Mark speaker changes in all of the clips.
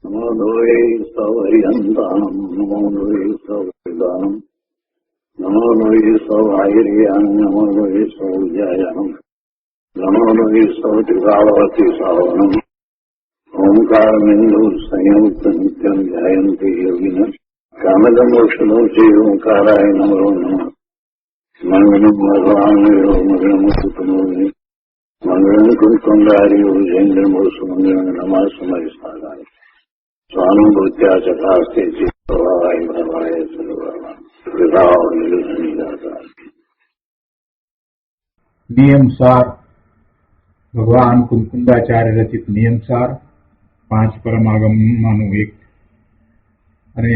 Speaker 1: નમો લોહે સૌહરિહંતાનમ નમો લોહે સૌદાનમ નમો લોહે સૌહાયરિયાન નમો લોહે સૌજાયાનમ નમો લોહે સૌત્રિકાળવતી સાવનમ ઓમકાર બિંદુ સંયુક્ત નિત્યમ ધ્યાયંતિ યોગિન કામદમોક્ષનો છે ઓંકારાય નમો નમઃ મંગલમ ભગવાન મંગલમ કુટુંબોની મંગલમ કુંકુંડારીઓ જૈન્દ્રમો સુમંગલમ નમઃ સમય સાગાય સ્વાનુભૂત્યા ચકાસ્તે ચિત્તવાય ભવાય સર્વવા વિભાવ નિરુધની દાતા.
Speaker 2: નિયમસાર ભગવાન કુંકુંડાચાર્ય રચિત નિયમસાર 5 પરમાગમમાંનું એક અને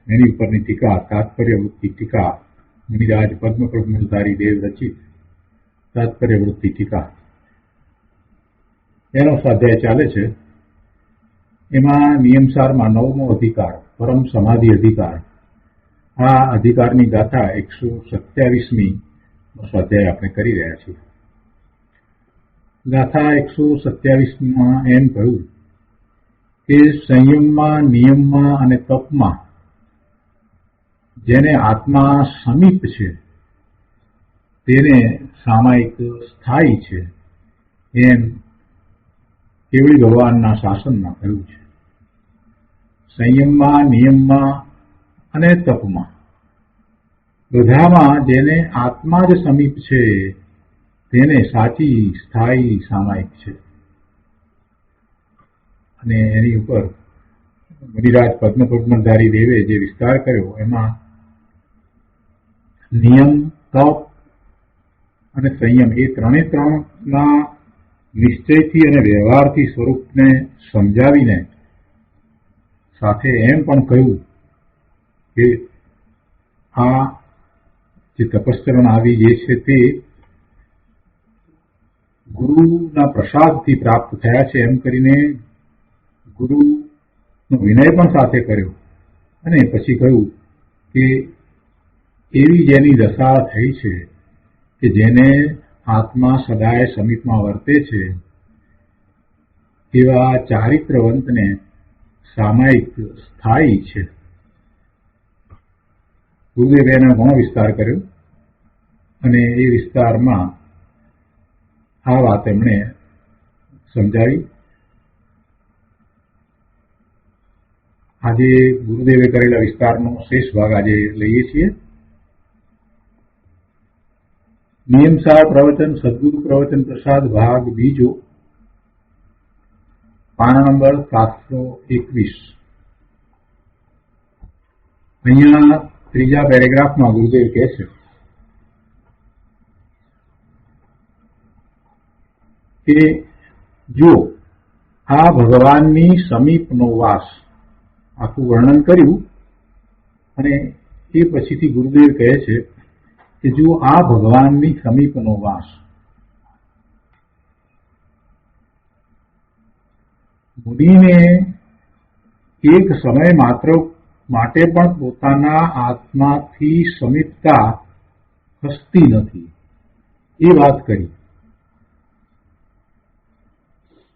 Speaker 2: એની ઉપરની ટીકા તાત્પર્યવૃત્તિ ટીકા મુનિરાજ પદ્મપ્રભુધારી દેવ રચિત તાત્પર્યવૃત્તિ ટીકા એનો સ્વાધ્યાય ચાલે છે. એમાં નિયમસારમાં 9મો અધિકાર પરમ સમાધિ અધિકાર, આ અધિકારની ગાથા 127મી સ્વાધ્યાય આપણે કરી રહ્યા છીએ. ગાથા 127માં એમ કહ્યું કે સંયમમાં, નિયમમાં અને તપમાં જેને આત્મા સમીપ છે તેને સામાયિક સ્થાયી છે એમ કેવળી ભગવાનના શાસનમાં કહ્યું છે. સંયમમાં, નિયમમાં અને તપમાં બધામાં જેને આત્મા જ સમીપ છે તેને સાચી સ્થાયી સામાયિક છે. અને એની ઉપર મુનિરાજ પદ્મપ્રભુધારી દેવે જે વિસ્તાર કર્યો એમાં નિયમ, તપ અને સંયમ એ ત્રણેના નિશ્ચયથી અને વ્યવહારથી સ્વરૂપને સમજાવીને સાથે એમ પણ કહ્યું કે આ જે તપસ્ચરણ આવી જે છે તે ગુરુના પ્રસાદથી પ્રાપ્ત થયા છે એમ કરીને ગુરુનો વિનય પણ સાથે કર્યો. અને પછી કહ્યું કે એવી જેની દશા થઈ છે કે જેને આત્મા સદાય સમીપમાં વર્તે છે એવા ચારિત્રવંતને સામાયિક સ્થાયી છે. ગુરુદેવે એનો ઘણો વિસ્તાર કર્યો અને એ વિસ્તારમાં આ વાત એમણે સમજાવી. આજે ગુરુદેવે કરેલા વિસ્તારનો શેષ ભાગ આજે લઈએ છીએ. નિયમસાર પ્રવચન સદગુરુ પ્રવચન પ્રસાદ ભાગ બીજો, પાના નંબર 721. અહીંયા ત્રીજા પેરેગ્રાફમાં ગુરુદેવ કહે છે કે જો આ ભગવાનની સમીપનો વાસ, આખું વર્ણન કર્યું અને એ પછીથી ગુરુદેવ કહે છે કે જો આ ભગવાનની સમીપનો વાસ મુનિને એક સમય માત્ર માટે પણ પોતાના આત્માથી સમીપતા ખસતી નથી, એ વાત કરી.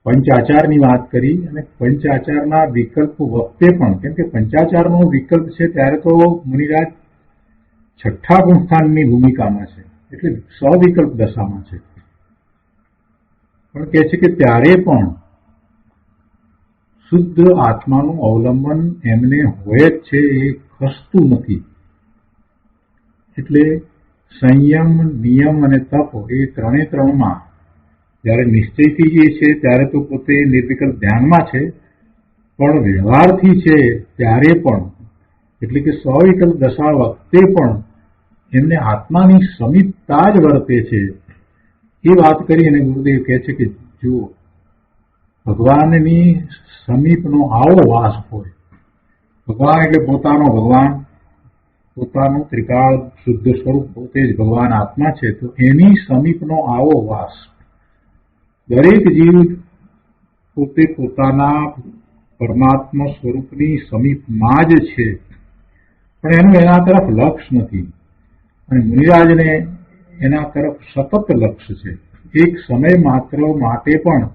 Speaker 2: પંચાચારની વાત કરી અને પંચાચારના વિકલ્પ વખતે પણ, કેમ કે પંચાચારનો વિકલ્પ છે ત્યારે તો મુનિરાજ 6ઠ્ઠા ગુણસ્થાનની ભૂમિકામાં છે, એટલે સવિકલ્પ દશામાં છે. પણ કહે છે કે ત્યારે પણ શુદ્ધ આત્માનું અવલંબન એમને હોય જ છે, એ ખસતું નથી. એટલે સંયમ, નિયમ અને તપ એ ત્રણમાં જયારે નિશ્ચયથી જે છે ત્યારે તો પોતે નિર્વિકલ્પ ધ્યાનમાં છે, પણ વ્યવહારથી છે ત્યારે પણ, એટલે કે સવિકલ્પ દશા વખતે પણ એમને આત્માની સમીપતા જ વર્તે છે. એ વાત કરી અને ગુરુદેવ કહે છે કે જો ભગવાનની સમીપનો આવો વાસ હોય, ભગવાન એટલે પોતાનો ભગવાન, પોતાનું ત્રિકાળ શુદ્ધ સ્વરૂપ પોતે જ ભગવાન આત્મા છે, તો એની સમીપનો આવો વાસ દરેક જીવ પોતે પોતાના પરમાત્મા સ્વરૂપની સમીપમાં જ છે, પણ એનું એના તરફ લક્ષ નથી. અને મુનિરાજને એના તરફ સતત લક્ષ્ય છે. એક સમય માત્ર માટે પણ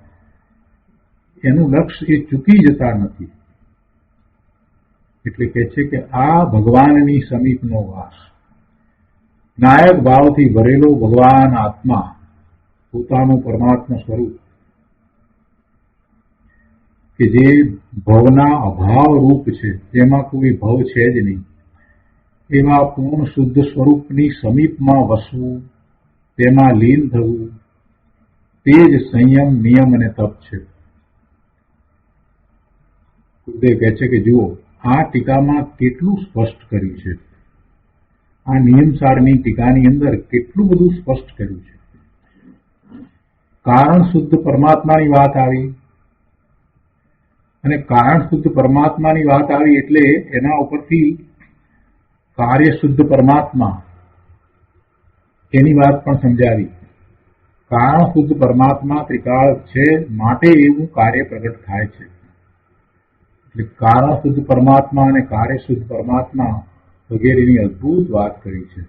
Speaker 2: એનું લક્ષ્ય એ ચૂકી જતા નથી. એટલે કે છે કે આ ભગવાનની સમીપનો વાસ, નાયક ભાવથી ભરેલો ભગવાન આત્મા, પોતાનું પરમાત્મા સ્વરૂપ કે જે ભવના અભાવ રૂપ છે, જેમાં કોઈ ભવ છે જ નહીં, એવા પૂર્ણ શુદ્ધ સ્વરૂપની સમીપમાં વસવું, તેમાં લીન થવું, તે જ સંયમ, નિયમ અને તપ છે. ગુરુદેવ કહે છે કે જુઓ, આ ટીકામાં કેટલું સ્પષ્ટ કર્યું છે, આ નિયમસારની ટીકાની અંદર કેટલું બધું સ્પષ્ટ કર્યું છે. કારણ શુદ્ધ પરમાત્માની વાત આવી, અને કારણ શુદ્ધ પરમાત્માની વાત આવી એટલે એના ઉપરથી કાર્ય શુદ્ધ પરમાત્મા એની વાત પણ સમજાવી. કારણ શુદ્ધ પરમાત્મા ત્રિકાળ છે, માટે એવું કાર્ય પ્રગટ થાય છે. એટલે કારણ શુદ્ધ પરમાત્મા અને કાર્ય શુદ્ધ પરમાત્મા વગેરેની અદભુત વાત કરી છે.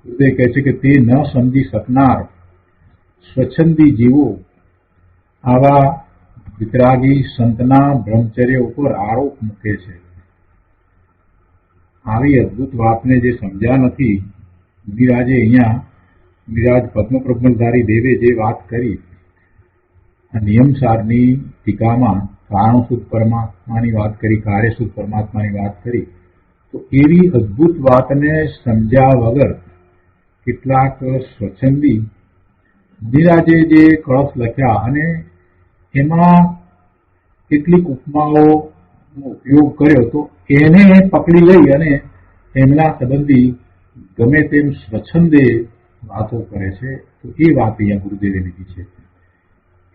Speaker 2: ગુરુદેવ કહે છે કે તે ન સમજી શકનાર સ્વચ્છંદી જીવો આવા વિતરાગી સંતના બ્રહ્મચર્ય ઉપર આરોપ મૂકે છે. આવી અદભુત વાતને જે સમજ્યા નથી, મુનિરાજે અહીંયા મુનિરાજ પદ્મપ્રબંધધારી દેવે જે વાત કરી, આ નિયમસારની ટીકામાં કારણ શુદ્ધ પરમાત્માની વાત કરી, કાર્ય શુદ્ધ પરમાત્માની વાત કરી, તો એવી અદભુત વાતને સમજ્યા વગર કેટલાક સ્વચ્છંદી મુનિરાજે જે કળશ લખ્યા અને એમાં કેટલીક ઉપમાઓનો ઉપયોગ કર્યો, તો એને પકડી લઈ અને એમના સંબંધી ગમે તેમ સ્વચ્છંદે વાતો કરે છે. તો એ વાત અહીંયા ગુરુદેવે લીધી છે.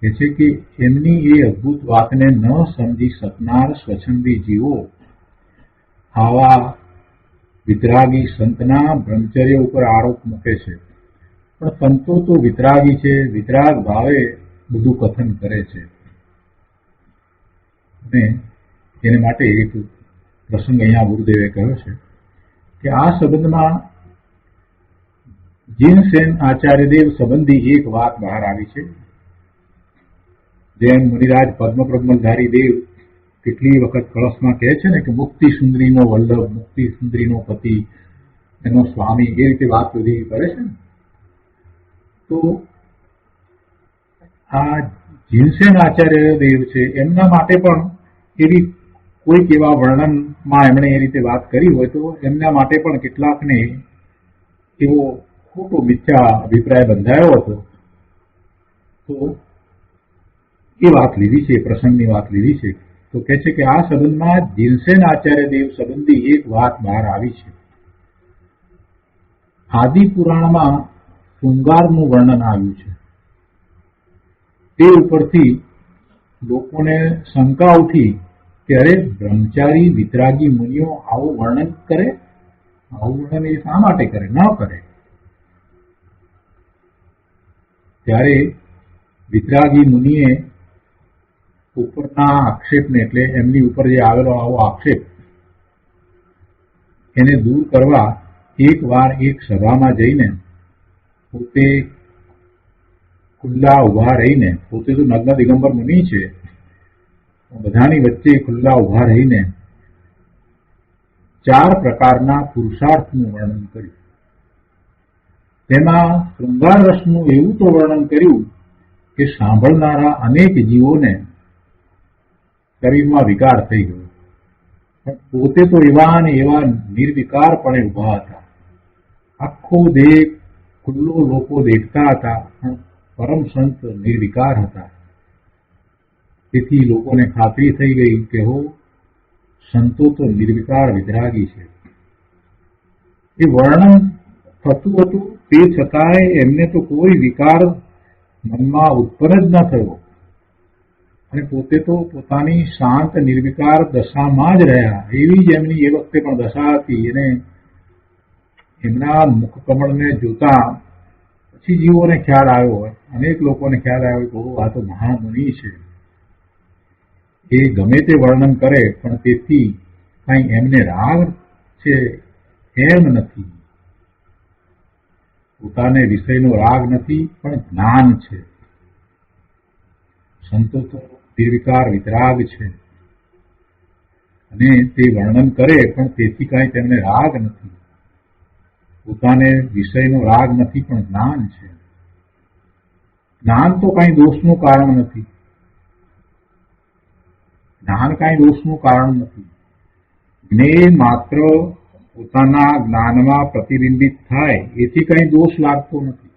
Speaker 2: કે છે કે એમની એ અદભુત વાતને ન સમજી શકનાર સ્વચ્છંદી જીવો આવા વિતરાગી સંતના બ્રહ્મચર્ય ઉપર આરોપ મૂકે છે. પણ સંતો તો વિતરાગી છે, વિતરાગ ભાવે બધું કથન કરે છે. અને એને માટે એક પ્રસંગ અહીંયા ગુરુદેવે કહ્યો છે કે આ સંબંધમાં જીનસેન આચાર્યદેવ સંબંધી એક વાત બહાર આવી છે. જેમ મુનિરાજ પદ્મપ્રબંધધારી દેવ કેટલી વખત કળશમાં કહે છે ને કે મુક્તિ સુંદરીનો વલ્લભ, મુક્તિ સુંદરીનો પતિ, એનો સ્વામી, એ રીતે વાત બધી કરે છે ને, તો આ જીનસેન આચાર્ય દેવ છે, એમના માટે પણ એવી કોઈક એવા વર્ણનમાં એમણે એ રીતે વાત કરી હોય તો એમના માટે પણ કેટલાકને એવો ખોટો મિથ્યા અભિપ્રાય બંધાયો હતો. તો એ વાત લીધી છે, પ્રસંગની વાત લીધી છે. તો કહે છે કે આ સંબંધમાં જીનસેન આચાર્ય દેવ સંબંધી એક વાત બહાર આવી છે. આદિ પુરાણમાં શૃંગારનું વર્ણન આવ્યું છે. તે ઉપરથી લોકોને શંકા ઉઠી કે અરે, બ્રહ્મચારી વિતરાગી મુનિઓ આવું વર્ણન કરે, આવું વર્ણન એ શા માટે કરે, ન કરે. ત્યારે વિતરાગી મુનિએ ઉપરના આક્ષેપને, એટલે એમની ઉપર જે આવેલો આવો આક્ષેપ, એને દૂર કરવા એક વાર એક સભામાં જઈને પોતે ખુલ્લા ઉભા રહીને, પોતે તો નગ્ન દિગંબર મુનિ છે, બધાની વચ્ચે ખુલ્લા ઉભા રહીને 4 પ્રકારના પુરુષાર્થનું વર્ણન કર્યું. તેમાં શૃંગાર રસનું એવું તો વર્ણન કર્યું કે સાંભળનારા અનેક જીવોને શરીરમાં વિકાર થઈ ગયો, પણ પોતે તો એવા ને એવા નિર્વિકારપણે ઉભા હતા. આખો દેહ ખુલ્લો લોકો દેખતા હતા, પણ પરમ સંત નિર્વિકાર હતા. તેથી લોકોને ખાતરી થઈ ગઈ કે હો, સંતો તો નિર્વિકાર વિતરાગી છે. એ વર્ણન થતું હતું, તે છતાંય એમને તો કોઈ વિકાર મનમાં ઉત્પન્ન જ ન થયો, અને પોતે તો પોતાની શાંત નિર્વિકાર દશામાં જ રહ્યા. એવી જ એમની એ વખતે પણ દશા હતી. અને એમના મુખકમળને જોતા પછી જીવોને ખ્યાલ આવ્યો, અનેક લોકોને ખ્યાલ આવ્યો કે આ તો મહામુનિ છે. એ ગમે તે વર્ણન કરે પણ તેથી કઈ એમને રાગ છે એમ નથી. પોતાને વિષયનો રાગ નથી, પણ જ્ઞાન છે. સંતો તો નિર્વિકાર વિતરાગ છે. અને તે વર્ણન કરે પણ તેથી કાંઈ તેમને રાગ નથી. પોતાને વિષયનો રાગ નથી, પણ જ્ઞાન છે. જ્ઞાન તો કાંઈ દોષનું કારણ નથી. જ્ઞાન કાંઈ દોષનું કારણ નથી. જ્ઞેય માત્ર પોતાના જ્ઞાનમાં પ્રતિબિંબિત થાય એથી કંઈ દોષ લાગતો નથી.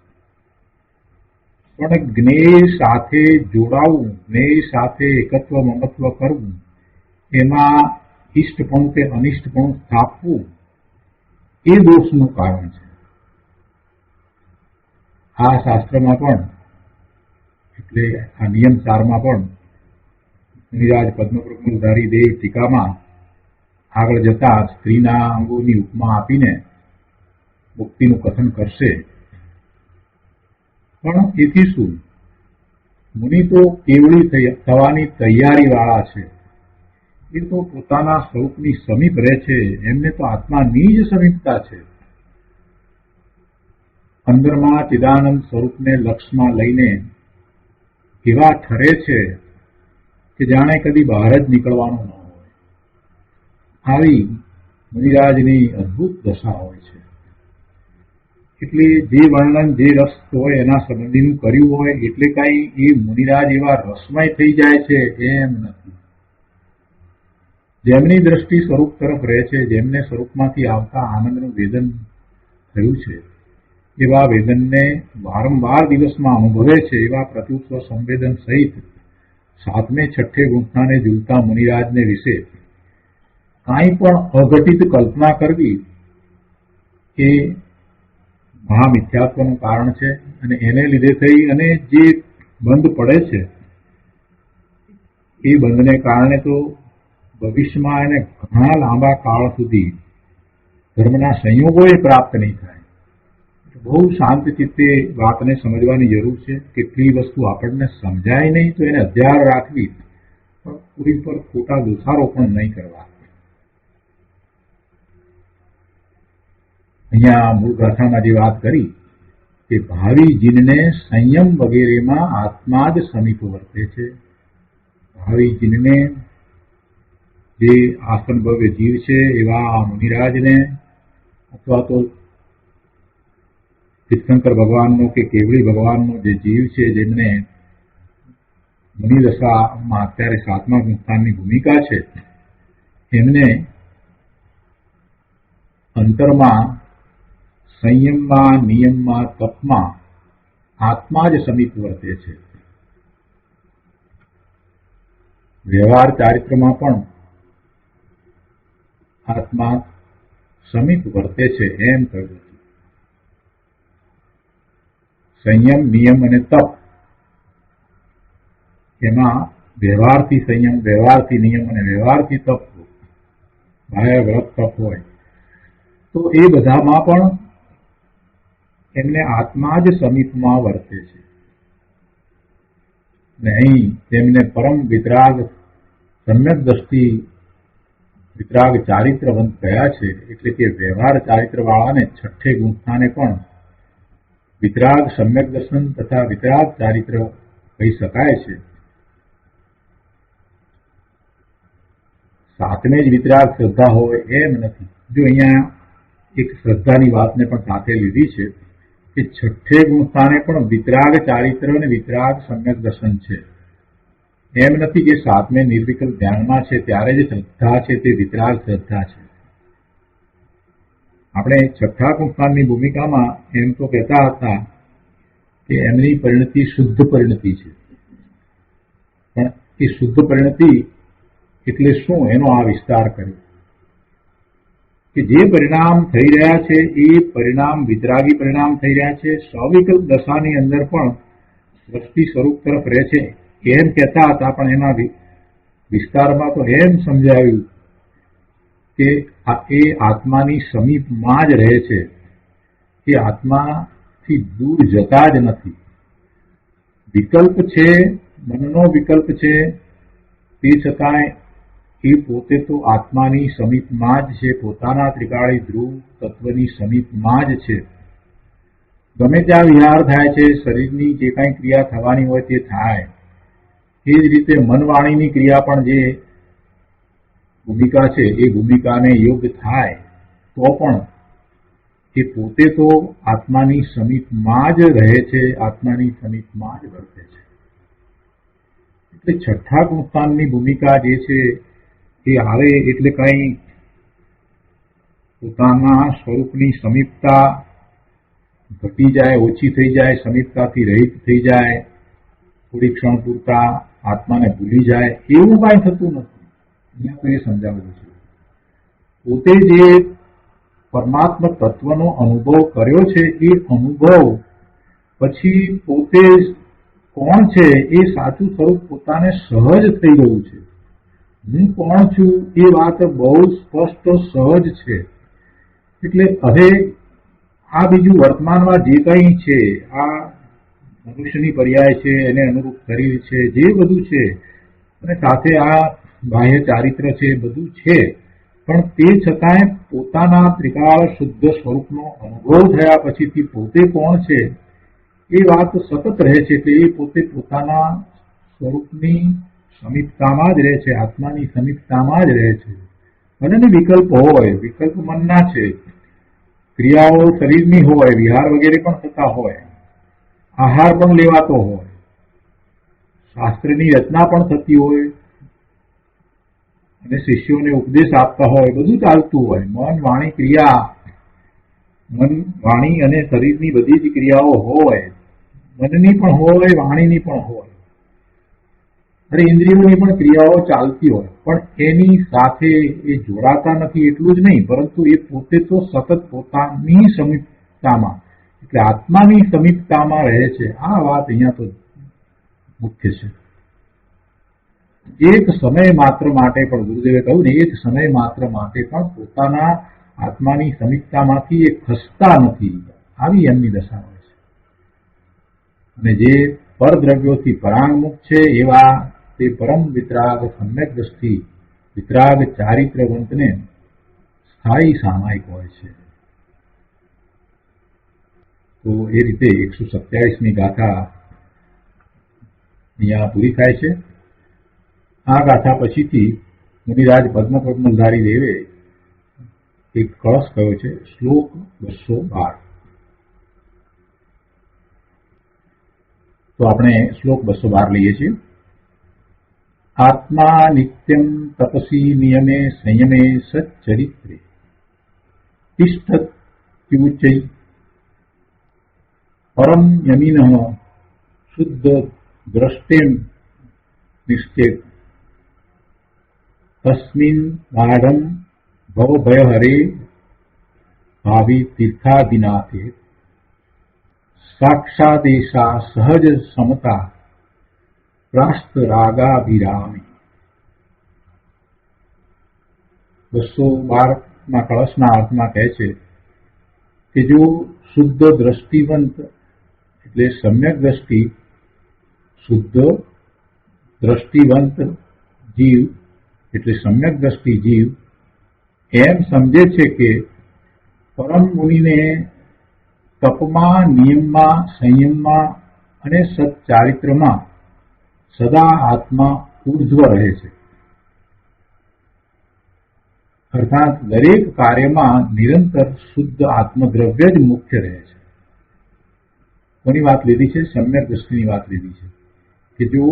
Speaker 2: પણ જ્ઞેય સાથે જોડાવું, જ્ઞેય સાથે એકત્વ મમત્વ કરવું, એમાં ઇષ્ટપણું કે અનિષ્ટપણું સ્થાપવું એ દોષનું કારણ છે. આ શાસ્ત્રમાં પણ એટલે આ નિયમ સારમાં પણ મુનિરાજ પદ્મપ્રકુલધારી દેવ ટીકામાં આગળ જતા સ્ત્રીના અંગોની ઉપમા આપીને મુક્તિનું કથન કરશે. પણ એથી શું? મુનિ તો કેવળી થવાની તૈયારી વાળા છે. એ તો પોતાના સ્વરૂપની સમીપ રહે છે. એમને તો આત્માની જ સમીપતા છે. અંદરમાં ચિદાનંદ સ્વરૂપને લક્ષમાં લઈને એવા ઠરે છે કે જાણે કદી બહાર જ નીકળવાનું ન હોય. આવી મુનિરાજની અદભુત દશા હોય છે. એટલે જે વર્ણન જે રસ હોય એના સંબંધીનું કર્યું હોય એટલે કાંઈ એ મુનિરાજ એવા રસમય થઈ જાય છે એમ નથી. જેમની દ્રષ્ટિ સ્વરૂપ તરફ રહે છે, જેમને સ્વરૂપમાંથી આવતા આનંદનું વેદન થયું છે, એવા વેદનને વારંવાર દિવસમાં અનુભવે છે, એવા પ્રત્યુત્વ સંવેદન સહિત સાતમે છઠ્ઠે ગુંઠાને ઝૂલતા મુનિરાજને વિશે કાંઈ પણ અઘટિત કલ્પના કરવી એ મહામિથ્યાત્વનું કારણ છે. અને એને લીધે થઈ અને જે બંધ પડે છે એ બંધને કારણે તો ભવિષ્યમાં એને ઘણા લાંબા કાળ સુધી ધર્મના સંયોગો એ પ્રાપ્ત નહીં થાય. બહુ શાંત ચિત્તે વાતને સમજવાની જરૂર છે. કેટલી વસ્તુ આપણને સમજાય નહીં તો એને અધ્યાર રાખવી, પણ પૂરી પર ખોટા દોષારોપણ નહીં કરવા. અહીંયા મૂળ ગાથામાં જે વાત કરી કે ભાવિ જીનને સંયમ વગેરેમાં આત્મા જ સમીપ વર્તે છે. ભાવિ જીનને જે આસન ભવ્ય જીવ છે એવા મુનિરાજને અથવા તો તીર્થંકર ભગવાનનો કે કેવળી ભગવાનનો જે જીવ છે, જેમને મુનિદશામાં અત્યારે સાતમા ગુંઠાની ભૂમિકા છે, એમને અંતરમાં સંયમમાં, નિયમમાં, તપમાં આત્મા જ સમીપ વર્તે છે. વ્યવહાર ચારિત્રમાં પણ આત્મા સમીપ વર્તે છે એમ કહ્યું. સંયમ, નિયમ અને તપ, એમાં વ્યવહારથી સંયમ, વ્યવહારથી નિયમ અને વ્યવહારથી તપ, બાહ્ય વ્રત તપ હોય તો એ બધામાં પણ એમને આત્મા જ સમીપમાં વર્તે છે. ને અહીં તેમને પરમ વિતરાગ સમ્યક દ્રષ્ટિ વિતરાગ ચારિત્રવંત કયા છે. એટલે કે વ્યવહાર ચારિત્ર વાળાને છઠ્ઠે ગુંઠાને પણ વિતરાગ સમ્યક દર્શન તથા વિતરાગ ચારિત્ર કહી શકાય છે. સાતમે જ વિતરાગ શ્રદ્ધા હોય એમ નથી. જો અહીંયા એક શ્રદ્ધાની વાતને પણ સાથે લીધી છે કે છઠ્ઠે ગુંઠાને પણ વિતરાગ ચારિત્ર અને વિતરાગ સમ્યક દર્શન છે. એમ નથી કે સાતમે નિર્વિકલ્પ ધ્યાનમાં છે ત્યારે જે શ્રદ્ધા છે તે વિતરાગ શ્રદ્ધા છે. આપણે છઠ્ઠા ગુંઠાની ભૂમિકામાં એમ તો કહેતા હતા કે એમની પરિણતિ શુદ્ધ પરિણતિ છે. પણ એ શુદ્ધ પરિણતિ એટલે શું એનો આ વિસ્તાર કર્યો કે જે પરિણામ થઈ રહ્યા છે એ પરિણામ વિતરાગી પરિણામ થઈ રહ્યા છે. સવિકલ્પ દશાની અંદર પણ દ્રષ્ટિ સ્વરૂપ તરફ રહે છે એમ કહેતા હતા. પણ એના વિસ્તારમાં તો એમ સમજાવ્યું કે એ આત્માની સમીપમાં જ રહે છે. એ આત્માથી દૂર જતા જ નથી. વિકલ્પ છે, મનનો વિકલ્પ છે, તે છતાંય એ પોતે તો આત્માની સમીપમાં જ છે. પોતાના ત્રિકાળી ધ્રુવ તત્વની સમીપમાં જ છે. ગમે ત્યાં વિહાર થાય છે, શરીરની જે કાંઈ ક્રિયા થવાની હોય તે થાય. એ જ રીતે મનવાણીની ક્રિયા પણ જે ભૂમિકા છે એ ભૂમિકાને યોગ્ય થાય તો પણ એ પોતે તો આત્માની સમીપમાં જ રહે છે, આત્માની સમીપમાં જ વર્તે છે. એટલે છઠ્ઠા ગુણસ્થાનની ભૂમિકા જે છે એ આવે એટલે કઈ પોતાના સ્વરૂપની સમીપતા ઘટી જાય, ઓછી થઈ જાય, સમીપતાથી રહિત થઈ જાય, થોડી ક્ષણ પૂરતા આત્માને ભૂલી જાય, એવું કાંઈ થતું નથી. અહીંયા તો એ સમજાવેલું છે. પોતે જે પરમાત્મ તત્વનો અનુભવ કર્યો છે એ અનુભવ પછી પોતે કોણ છે એ સાચું સ્વરૂપ પોતાને સહજ થઈ ગયું છે. હું કોણ છું એ વાત બહુ સ્પષ્ટ સહજ છે. એટલે હવે આ બીજું વર્તમાનમાં જે કંઈ છે, આ મનુષ્યની પર્યાય છે, એને અનુરૂપ શરીર છે, જે બધું છે, અને સાથે આ બાહ્ય ચારિત્ર છે, બધું છે, પણ તે છતાંય પોતાના ત્રિકાળ શુદ્ધ સ્વરૂપનો અનુભવ થયા પછીથી પોતે કોણ છે એ વાત સતત રહે છે. એટલે એ પોતે પોતાના સ્વરૂપની સમીપતામાં જ રહે છે, આત્માની સમીપતામાં જ રહે છે. અને વિકલ્પ હોય, વિકલ્પ મનના છે, ક્રિયાઓ શરીરની હોય, વિહાર વગેરે પણ થતા હોય, આહાર પણ લેવાતો હોય, શાસ્ત્રની રચના પણ થતી હોય, અને શિષ્યોને ઉપદેશ આપતા હોય, બધું ચાલતું હોય. મન, વાણી, ક્રિયા, મન, વાણી અને શરીરની બધી જ ક્રિયાઓ હોય, મનની પણ હોય, વાણીની પણ હોય, અને ઇન્દ્રિયોની પણ ક્રિયાઓ ચાલતી હોય, પણ એની સાથે એ જોડાતા નથી એટલું જ નહીં, પરંતુ એ પોતે તો સતત પોતાની સમીપતામાં, એટલે આત્માની સમીપતામાં રહે છે. આ વાત અહીંયા તો મુખ્ય છે. એક સમય માત્ર માટે પણ, ગુરુદેવે કહ્યું ને, એક સમય માત્ર માટે પણ પોતાના આત્માની સમીપતામાંથી એ ખસતા નથી. આવી એમની દશા હોય છે. અને જે પરદ્રવ્યોથી પરાંગમુખ છે એવા તે પરમ વિતરાગ સમ્યક દ્રષ્ટિ વિતરાગ ચારિત્રવંતને સ્થાયી સામાયિક હોય છે. તો એ રીતે 127મી ગાથા અહીંયા પૂરી થાય છે. આ ગાથા પછીથી મુનિરાજ પદ્મધારી દેવે એક કળશ કયો છે, શ્લોક 212. તો આપણે શ્લોક 212 લઈએ છીએ. આત્મા નિત્યમ તપસી નિયમે સંયમે સચ્ચરિત્રે તિષ્ઠત્યુચ્ચૈ પરમ યમિનઃ શુદ્ધ દ્રષ્ટેમ નિશ્ચેત તસ્મિન ગાઢમ ભવભયહરે ભાવિ તીર્થાદિનાથે સાક્ષાદેશા સહજ સમતા પ્રાસ્ત રાગાભિરામી. 212 કળશના અર્થમાં કહે છે કે જો શુદ્ધ દ્રષ્ટિવંત એટલે સમ્યક દ્રષ્ટિ, શુદ્ધ દ્રષ્ટિવંત જીવ એટલે સમ્યક દ્રષ્ટિ જીવ એમ સમજે છે કે પરમ મુનિને તપમાં, નિયમમાં, સંયમમાં અને સચ્ચારિત્રમાં સદા આત્મા ઉર્ધ્વ રહે છે. અર્થાત દરેક કાર્યમાં નિરંતર શુદ્ધ આત્મદ્રવ્ય જ મુખ્ય રહે છે. કોની વાત લીધી છે? સમ્યક દ્રષ્ટિની વાત લીધી છે કે જો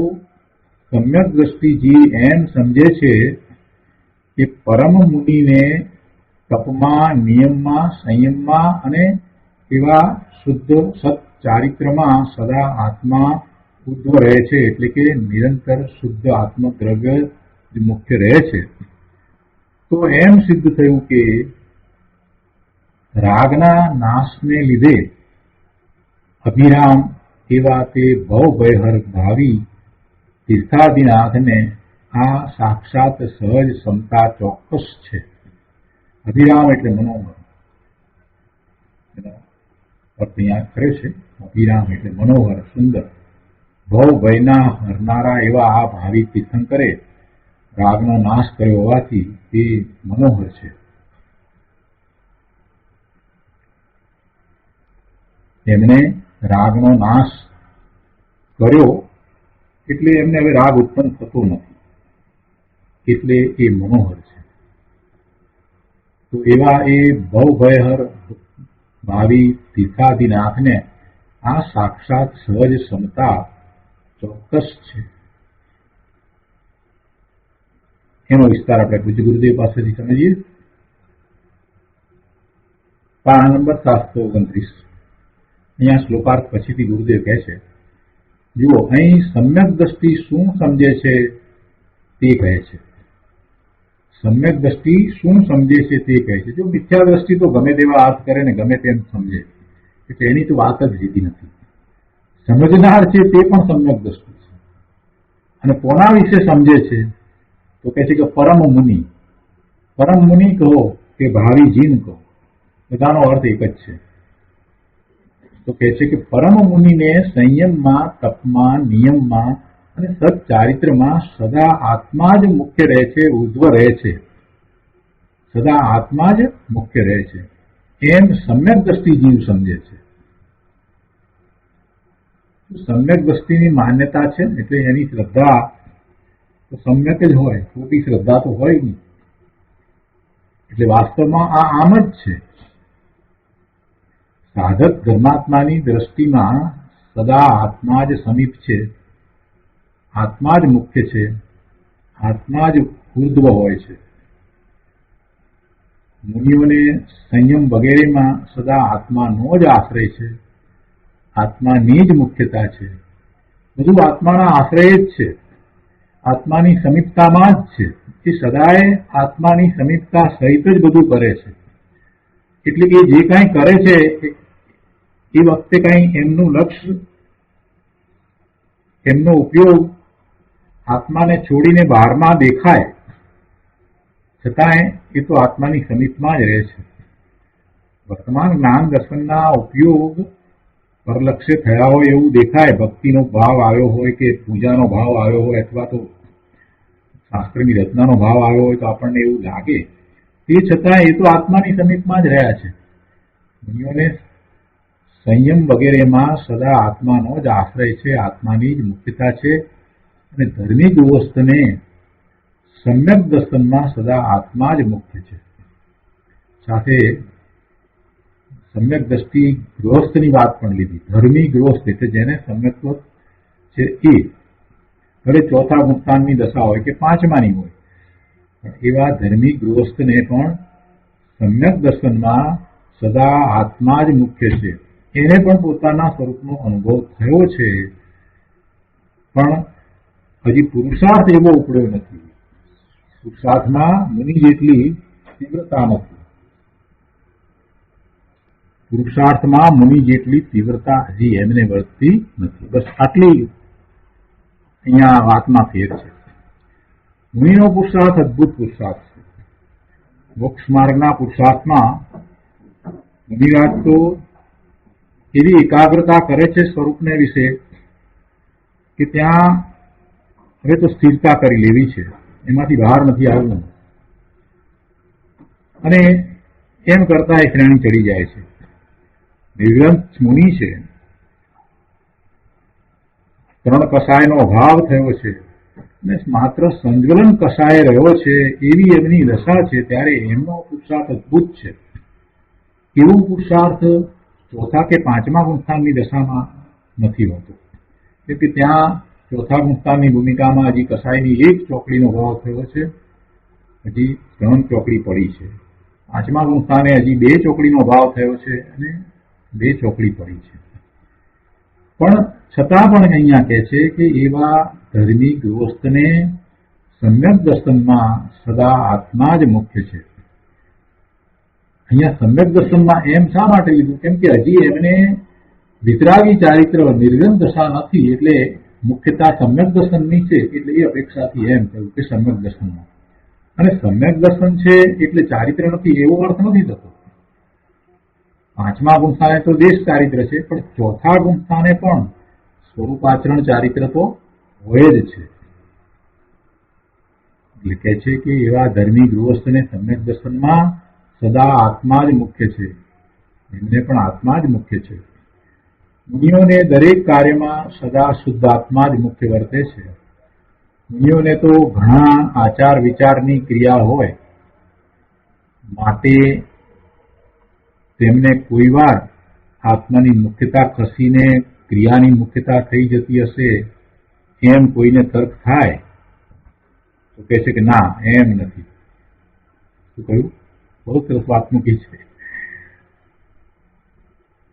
Speaker 2: સમ્યક દ્રષ્ટિ જીવ એમ સમજે છે કે પરમ મુનિને તપમાં, નિયમમાં, સંયમમાં અને એવા શુદ્ધ સચ્ચારિત્રમાં સદા આત્મા ઉદ્ધવ રહે છે, એટલે કે નિરંતર શુદ્ધ આત્મદ્રવ્ય મુખ્ય રહે છે, તો એમ સિદ્ધ થયું કે રાગના નાશને લીધે અભિરામ એવા તે ભવભયહર ભાવિ તીર્થાદિનાથને આ સાક્ષાત સહજ સમતા ચોક્કસ છે. અભિરામ એટલે મનોહર, અર્થ અહીંયા કરે છે. અભિરામ એટલે મનોહર, સુંદર. ભવ ભયના હરનારા એવા આ ભાવિ તીર્થંકરે રાગનો નાશ કર્યો હોવાથી તે મનોહર છે. એમણે રાગનો નાશ કર્યો એટલે એમને હવે રાગ ઉત્પન્ન થતો નથી, એટલે એ મનોહર છે. તો એવા એ ભવભયહર ભાવિ તીર્થાધિનાથને આ સાક્ષાત સહજ ક્ષમતા ચોક્કસ છે. એનો વિસ્તાર આપણે પૂજ્ય ગુરુદેવ પાસેથી સમજીએ. પાના નંબર 729. અહીંયા શ્લોકાર્થ પછીથી ગુરુદેવ કહે છે, જુઓ અહીં સમ્યક દ્રષ્ટિ શું સમજે છે તે કહે છે. સમ્યક દ્રષ્ટિ શું સમજે છે તે કહે છે. જો મિથ્યા દ્રષ્ટિ તો ગમે તેવા અર્થ કરે ને ગમે તેમ સમજે, એટલે એની તો વાત જ જીતી નથી. સમજનાર છે તે પણ સમ્યક દ્રષ્ટિ છે. અને કોના વિશે સમજે છે તો કહે છે કે પરમ મુનિ. પરમ મુનિ કહો કે ભાવિ જીન કહો, બધાનો અર્થ એક જ છે. તો કહે છે કે પરમ મુનિને સંયમમાં, તપમાં, નિયમમાં અને સચ્ચારિત્રમાં સદા આત્મા જ મુખ્ય રહે છે, ઉર્ધ્વ રહે છે. સદા આત્મા જ મુખ્ય રહે છે એમ સમ્યક દ્રષ્ટિ જીવ સમજે છે. સમ્યક દ્રષ્ટિની માન્યતા છે એટલે એની શ્રદ્ધા તો સમ્યક જ હોય, ખોટી શ્રદ્ધા તો હોય નહીં. એટલે વાસ્તવમાં આ આમ જ છે. સાધક ધર્માત્માની દ્રષ્ટિમાં સદા આત્મા જ સમીપ છે, આત્મા જ મુખ્ય છે, આત્મા જ ઉર્ધ્વ હોય છે. મુનિઓને સંયમ વગેરેમાં સદા આત્માનો જ આશ્રય છે, આત્માની જ મુખ્યતા છે. બધું આત્માના આશ્રય જ છે, આત્માની સમીપતામાં જ છે. એ સદાય આત્માની સમીપતા સહિત જ બધું કરે છે. એટલે કે જે કાંઈ કરે છે એ વખતે કાંઈ એમનું લક્ષ્ય, એમનો ઉપયોગ આત્માને છોડીને બહારમાં દેખાય છતાંય એ તો આત્માની સમીપમાં જ રહે છે. વર્તમાન જ્ઞાન દર્શનના ઉપયોગ પરલક્ષ્ય થયા હોય એવું દેખાય, ભક્તિનો ભાવ આવ્યો હોય કે પૂજાનો ભાવ આવ્યો હોય અથવા તો શાસ્ત્રની રચનાનો ભાવ આવ્યો હોય તો આપણને એવું લાગે, તે છતાં એ તો આત્માની સમીપમાં જ રહ્યા છે. મુનિઓને સંયમ વગેરેમાં સદા આત્માનો જ આશ્રય છે, આત્માની જ મુખ્યતા છે. અને ધર્મી ગૃહસ્થને સમ્યક દર્શનમાં સદા આત્મા જ મુખ્ય છે. સાથે સમ્યક દ્રષ્ટિ ગૃહસ્થની વાત પણ લીધી. ધર્મી ગૃહસ્થ એટલે જેને સમ્યકત્વ છે એ ભલે ચોથા ગુપ્તાનની દશા હોય કે પાંચમાની હોય, પણ એવા ધર્મી ગૃહસ્થને પણ સમ્યક દર્શનમાં સદા આત્મા જ મુખ્ય છે. એને પણ પોતાના સ્વરૂપનો અનુભવ થયો છે, પણ હજી પુરુષાર્થ એવો ઉપડ્યો નથી. પુરુષાર્થમાં મુનિ જેટલી તીવ્રતા નથી. પુરુષાર્થમાં મુનિ જેટલી તીવ્રતા હજી એમને વર્તતી નથી. બસ આટલી અહીંયા વાતમાં ફેર છે. મુનિનો પુરુષાર્થ અદભુત પુરુષાર્થ છે. મોક્ષ માર્ગના પુરુષાર્થમાં મુનિરાજ તો એવી એકાગ્રતા કરે છે સ્વરૂપને વિશે કે ત્યાં હવે તો સ્થિરતા કરી લેવી છે, એમાંથી બહાર નથી આવવું. અને એમ કરતા એ શ્રેણી ચડી જાય છે. નિર્ગ્રંથ મુનિ છે, 3 કષાયનો અભાવ થયો છે અને માત્ર સંજ્વલન કષાય રહ્યો છે એવી એમની દશા છે. ત્યારે એમનો પુરુષાર્થ અદભુત છે. એવું પુરુષાર્થ ચોથા કે પાંચમા ગુંસ્થાનની દશામાં નથી હોતો. કે ત્યાં ચોથા ગુંસ્થાનની ભૂમિકામાં હજી કસાયની 1 ચોકડીનો ભાવ થયો છે, હજી 3 ચોકડી પડી છે. પાંચમા ગુંસ્થાને હજી 2 ચોકડીનો ભાવ થયો છે અને 2 ચોકડી પડી છે. પણ છતાં પણ અહીંયા કહે છે કે એવા ધર્મી ગૃહસ્થને સમ્યક દર્શનમાં સદા આત્મા જ મુખ્ય છે. અહીંયા સમ્યક દર્શનમાં એમ શા માટે લીધું? કેમ કે હજી એમને વિતરાગી ચારિત્ર નિર્ગમ દશા નથી, એટલે મુખ્યતા સમ્યક દર્શનની છે. એટલે એ અપેક્ષાથી એમ કહ્યું કે સમ્યક દર્શનમાં. અને સમ્યક દર્શન છે એટલે ચારિત્ર નથી એવો અર્થ નથી થતો. પાંચમા ગુંસ્થાને તો દેશ ચારિત્ર છે, પણ ચોથા ગુંસ્થાને પણ સ્વરૂપાચરણ ચારિત્ર તો હોય જ છે. એટલે કહે છે કે એવા ધર્મી ગૃહસ્થને સમ્યક દર્શનમાં સદા આત્મા જ મુખ્ય છે, એમને પણ આત્મા જ મુખ્ય છે. મુનિઓને દરેક કાર્યમાં સદા શુદ્ધ આત્મા જ મુખ્ય વર્તે છે. મુનિઓને તો ઘણા આચાર વિચારની ક્રિયા હોય, માટે તેમને કોઈ વાર આત્માની મુખ્યતા ખસીને ક્રિયાની મુખ્યતા થઈ જતી હશે એમ કોઈને તર્ક થાય તો કહે છે કે ના, એમ નથી. શું કહ્યું? બહુ સરસ વાત મૂકી છે.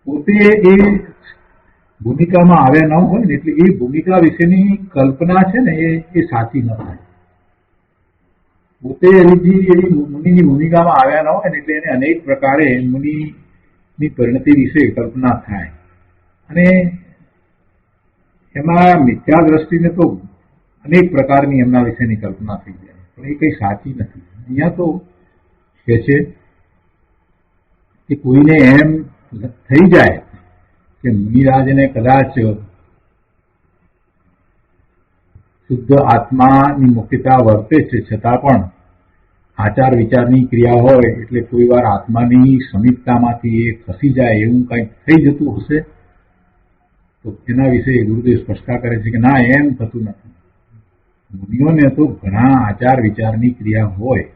Speaker 2: પોતે એ ભૂમિકામાં આવ્યા ન હોય ને એટલે એ ભૂમિકા વિશેની કલ્પના છે ને એ સાચી ન થાય. પોતે એવી મુનિની ભૂમિકામાં આવ્યા ન હોય ને એટલે એને અનેક પ્રકારે મુનિની પરિણતિ વિશે કલ્પના થાય અને એમાં મિથ્યા દ્રષ્ટિને તો અનેક પ્રકારની એમના વિશેની કલ્પના થઈ જાય, પણ એ કઈ સાચી નથી. અહીંયા તો કે છે કે કોઈને એમ થઈ જાય કે મુનિરાજને કદાચ શુદ્ધ આત્માની મુખ્યતા વર્તે છે છતાં પણ આચાર વિચારની ક્રિયા હોય એટલે કોઈ વાર આત્માની સમીપતામાંથી એ ખસી જાય એવું કંઈક થઈ જતું હશે તો એના વિશે ગુરુદેવ સ્પષ્ટતા કરે છે કે ના, એમ થતું નથી. મુનિઓને તો ઘણા આચાર વિચારની ક્રિયા હોય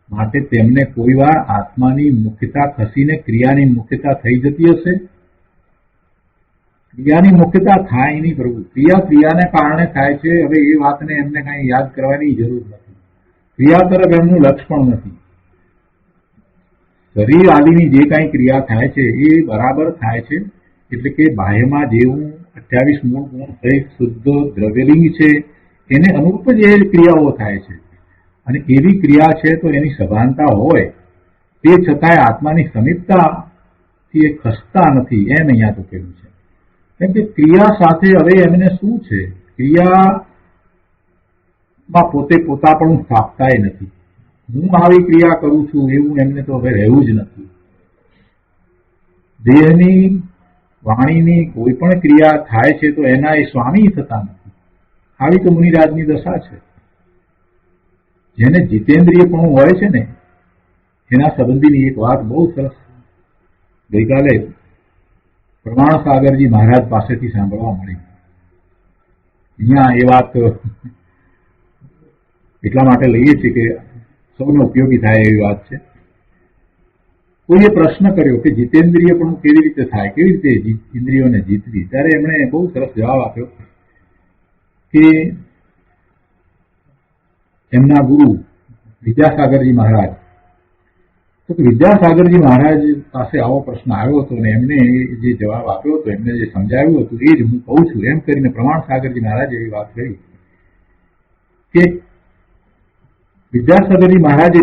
Speaker 2: માટે તેમને કોઈ વાર આત્માની મુખ્યતા ખસીને ક્રિયાની મુખ્યતા થઈ જતી હશે. ક્રિયાની મુખ્યતા થાય નહીં પ્રભુ, ક્રિયાને કારણે થાય છે. હવે એ વાતને એમને કઈ યાદ કરવાની જરૂર નથી. ક્રિયા તરફ એમનું લક્ષ પણ નથી. શરીર આદિની જે કઈ ક્રિયા થાય છે એ બરાબર થાય છે, એટલે કે બાહ્યમાં જેવું 28 મૂળ ગુણ સહિત શુદ્ધ દ્રવ્યલિંગ છે એને અનુરૂપ જ એ ક્રિયાઓ થાય છે અને એવી ક્રિયા છે તો એની સભાનતા હોય તે છતાંય આત્માની સમીપતાથી એ ખસતા નથી એમ અહીંયા તો કહેવું છે. કેમ કે ક્રિયા સાથે હવે એમને શું છે, ક્રિયામાં પોતે પોતાપણું સ્થાપતાય નથી. હું આવી ક્રિયા કરું છું એવું એમને તો હવે રહેવું જ નથી. દેહની વાણીની કોઈ પણ ક્રિયા થાય છે તો એના એ સ્વામી થતા નથી. આવી તો મુનિરાજની દશા છે. જેને જીતેન્દ્રિયપણું હોય છે ને એના સંબંધીની એક વાત બહુ સરસ ગઈકાલે પ્રમાણ સાગરજી મહારાજ પાસેથી સાંભળવા મળી. અહીંયા એ વાત એટલા માટે લઈએ છીએ કે સૌને ઉપયોગી થાય એવી વાત છે. કોઈએ પ્રશ્ન કર્યો કે જીતેન્દ્રિયપણું કેવી રીતે થાય, કેવી રીતે ઇન્દ્રિયોને જીતવી, ત્યારે એમણે બહુ સરસ જવાબ આપ્યો કે એમના ગુરુ વિદ્યાસાગરજી મહારાજ, તો વિદ્યાસાગરજી મહારાજ પાસે આવો પ્રશ્ન આવ્યો હતો અને એમને જે જવાબ આપ્યો હતો, એમને જે સમજાવ્યું હતું એ જ હું કહું છું એમ કરીને પ્રમાણ સાગરજી મહારાજે એવી વાત કરી કે વિદ્યાસાગરજી મહારાજે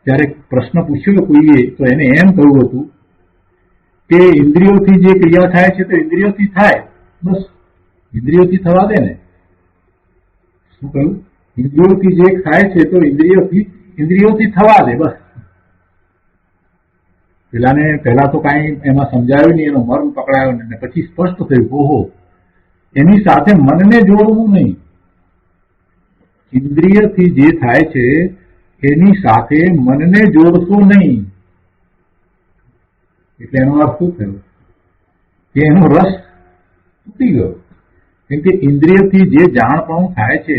Speaker 2: જયારે પ્રશ્ન પૂછ્યો કોઈએ તો એને એમ કહ્યું હતું કે ઇન્દ્રિયોથી જે ક્રિયા થાય છે તો ઇન્દ્રિયોથી થાય, બસ ઇન્દ્રિયોથી થવા દે ને. શું કહ્યું? ઇન્દ્રિયોથી જે થાય છે તો ઇન્દ્રિયોથી થવા દે, બસ. પહેલા તો કઈ એમાં સમજાયું નહીં, એનો મર્મ પકડાયો ને પછી સ્પષ્ટ થયું ઓહો, એની સાથે મનને જોડવું નહીં. ઇન્દ્રિયથી જે થાય છે એની સાથે મનને જોડશો નહીં. એટલે એનો અર્થ શું થયો કે એનો રસ તૂટી ગયો. કેમ કે ઇન્દ્રિયથી જે જાણપણું થાય છે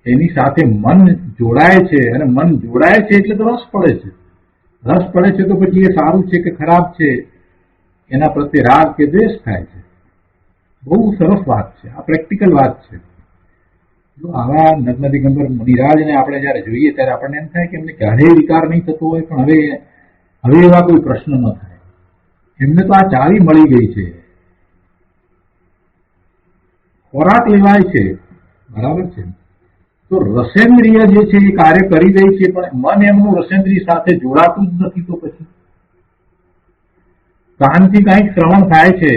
Speaker 2: એની સાથે મન જોડાય છે અને મન જોડાય છે એટલે તો રસ પડે છે. રસ પડે છે તો પછી એ સારું છે કે ખરાબ છે એના પ્રત્યે રાગ કે દ્વેષ થાય છે. બહુ સરસ વાત છે, આ પ્રેક્ટિકલ વાત છે. જો આવા નગ્ન દિગંબર મુનિરાજને આપણે જયારે જોઈએ ત્યારે આપણને એમ થાય કે એમને ક્યારેય વિકાર નહીં થતો હોય, પણ હવે એવા કોઈ પ્રશ્ન ન થાય. એમને તો આ ચાવી મળી ગઈ છે, ખોરાક લેવાય છે, બરાબર છે. તો રસેન્દ્રિય જે છે એ કાર્ય કરી દે છે પણ મન એમનું રસેન્દ્રિય સાથે જોડાતું જ નથી. તો પછી કાનથી કંઈક શ્રવણ થાય છે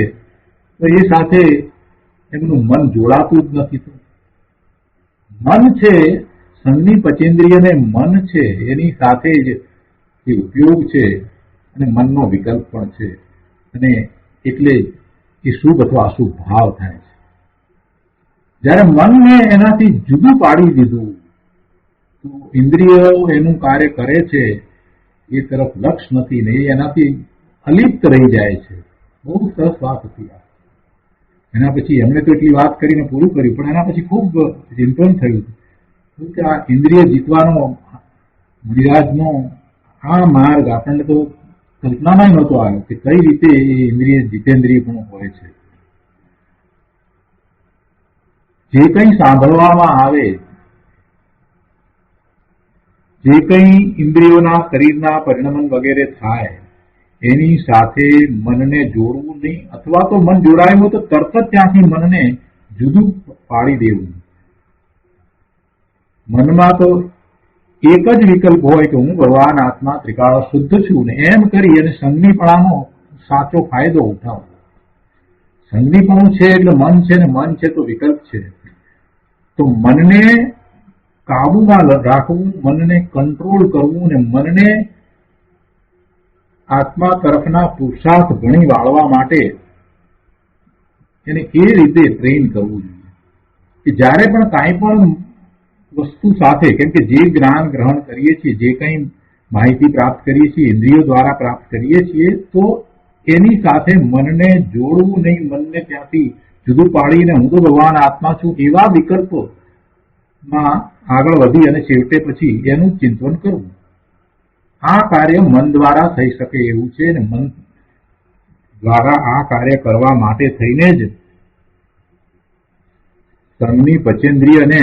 Speaker 2: તો એ સાથે એમનું મન જોડાતું જ નથી. તો મન છે, સંની પચેન્દ્રિયને મન છે એની સાથે જ એ ઉપયોગ છે અને મનનો વિકલ્પ પણ છે અને એટલે એ શુભ અથવા અશુભ ભાવ થાય છે. જયારે મનને એનાથી જુદું પાડી દીધું તો ઇન્દ્રિયો એનું કાર્ય કરે છે એ તરફ લક્ષ નથી ને એ એનાથી અલિપ્ત રહી જાય છે. બહુ સરસ વાત હતી આ. એના પછી એમણે તો એટલી વાત કરીને પૂરું કર્યું, પણ એના પછી ખૂબ ચિંતન થયું કે આ ઇન્દ્રિય જીતવાનો મુનિરાજનો આ માર્ગ આપણને તો કલ્પનામાં નહોતો આવ્યો કે કઈ રીતે એ ઇન્દ્રિય જીતેન્દ્રિય પણ હોય છે. જે કંઈ સાંભળવામાં આવે, જે કંઈ ઇન્દ્રિયોના શરીરના પરિણમન વગેરે થાય, એની સાથે મનને જોડવું નહીં, અથવા તો મન જોડાયું હોય તો તરત જ ત્યાંથી મનને જુદું પાડી દેવું. મનમાં તો એક જ વિકલ્પ હોય કે હું ભગવાન આત્મા ત્રિકાળ શુદ્ધ છું ને એમ કરી અને સંગીપણાનો સાચો ફાયદો ઉઠાવો. સંગીપણું છે એટલે મન છે ને મન છે તો વિકલ્પ છે. તો મનને કાબુમાં રાખવું, મનને કંટ્રોલ કરવું ને મનને આત્મા તરફના પુરુષાર્થ ઘણી વાળવા માટે એને એ રીતે ટ્રેન કરવું જોઈએ કે જ્યારે પણ કાંઈ પણ વસ્તુ સાથે, કેમ કે જે જ્ઞાન ગ્રહણ કરીએ છીએ, જે કંઈ માહિતી પ્રાપ્ત કરીએ છીએ, ઇન્દ્રિયો દ્વારા પ્રાપ્ત કરીએ છીએ, તો એની સાથે મનને જોડવું નહીં, મનને ત્યાંથી જુદું પાડીને હું તો ભગવાન આત્મા છું એવા વિકલ્પોમાં આગળ વધી અને છેવટે પછી એનું ચિંતન કરવું. આ કાર્ય મન દ્વારા થઈ શકે એવું છે ને મન દ્વારા આ કાર્ય કરવા માટે થઈને જ સંઘની પચેન્દ્રિયને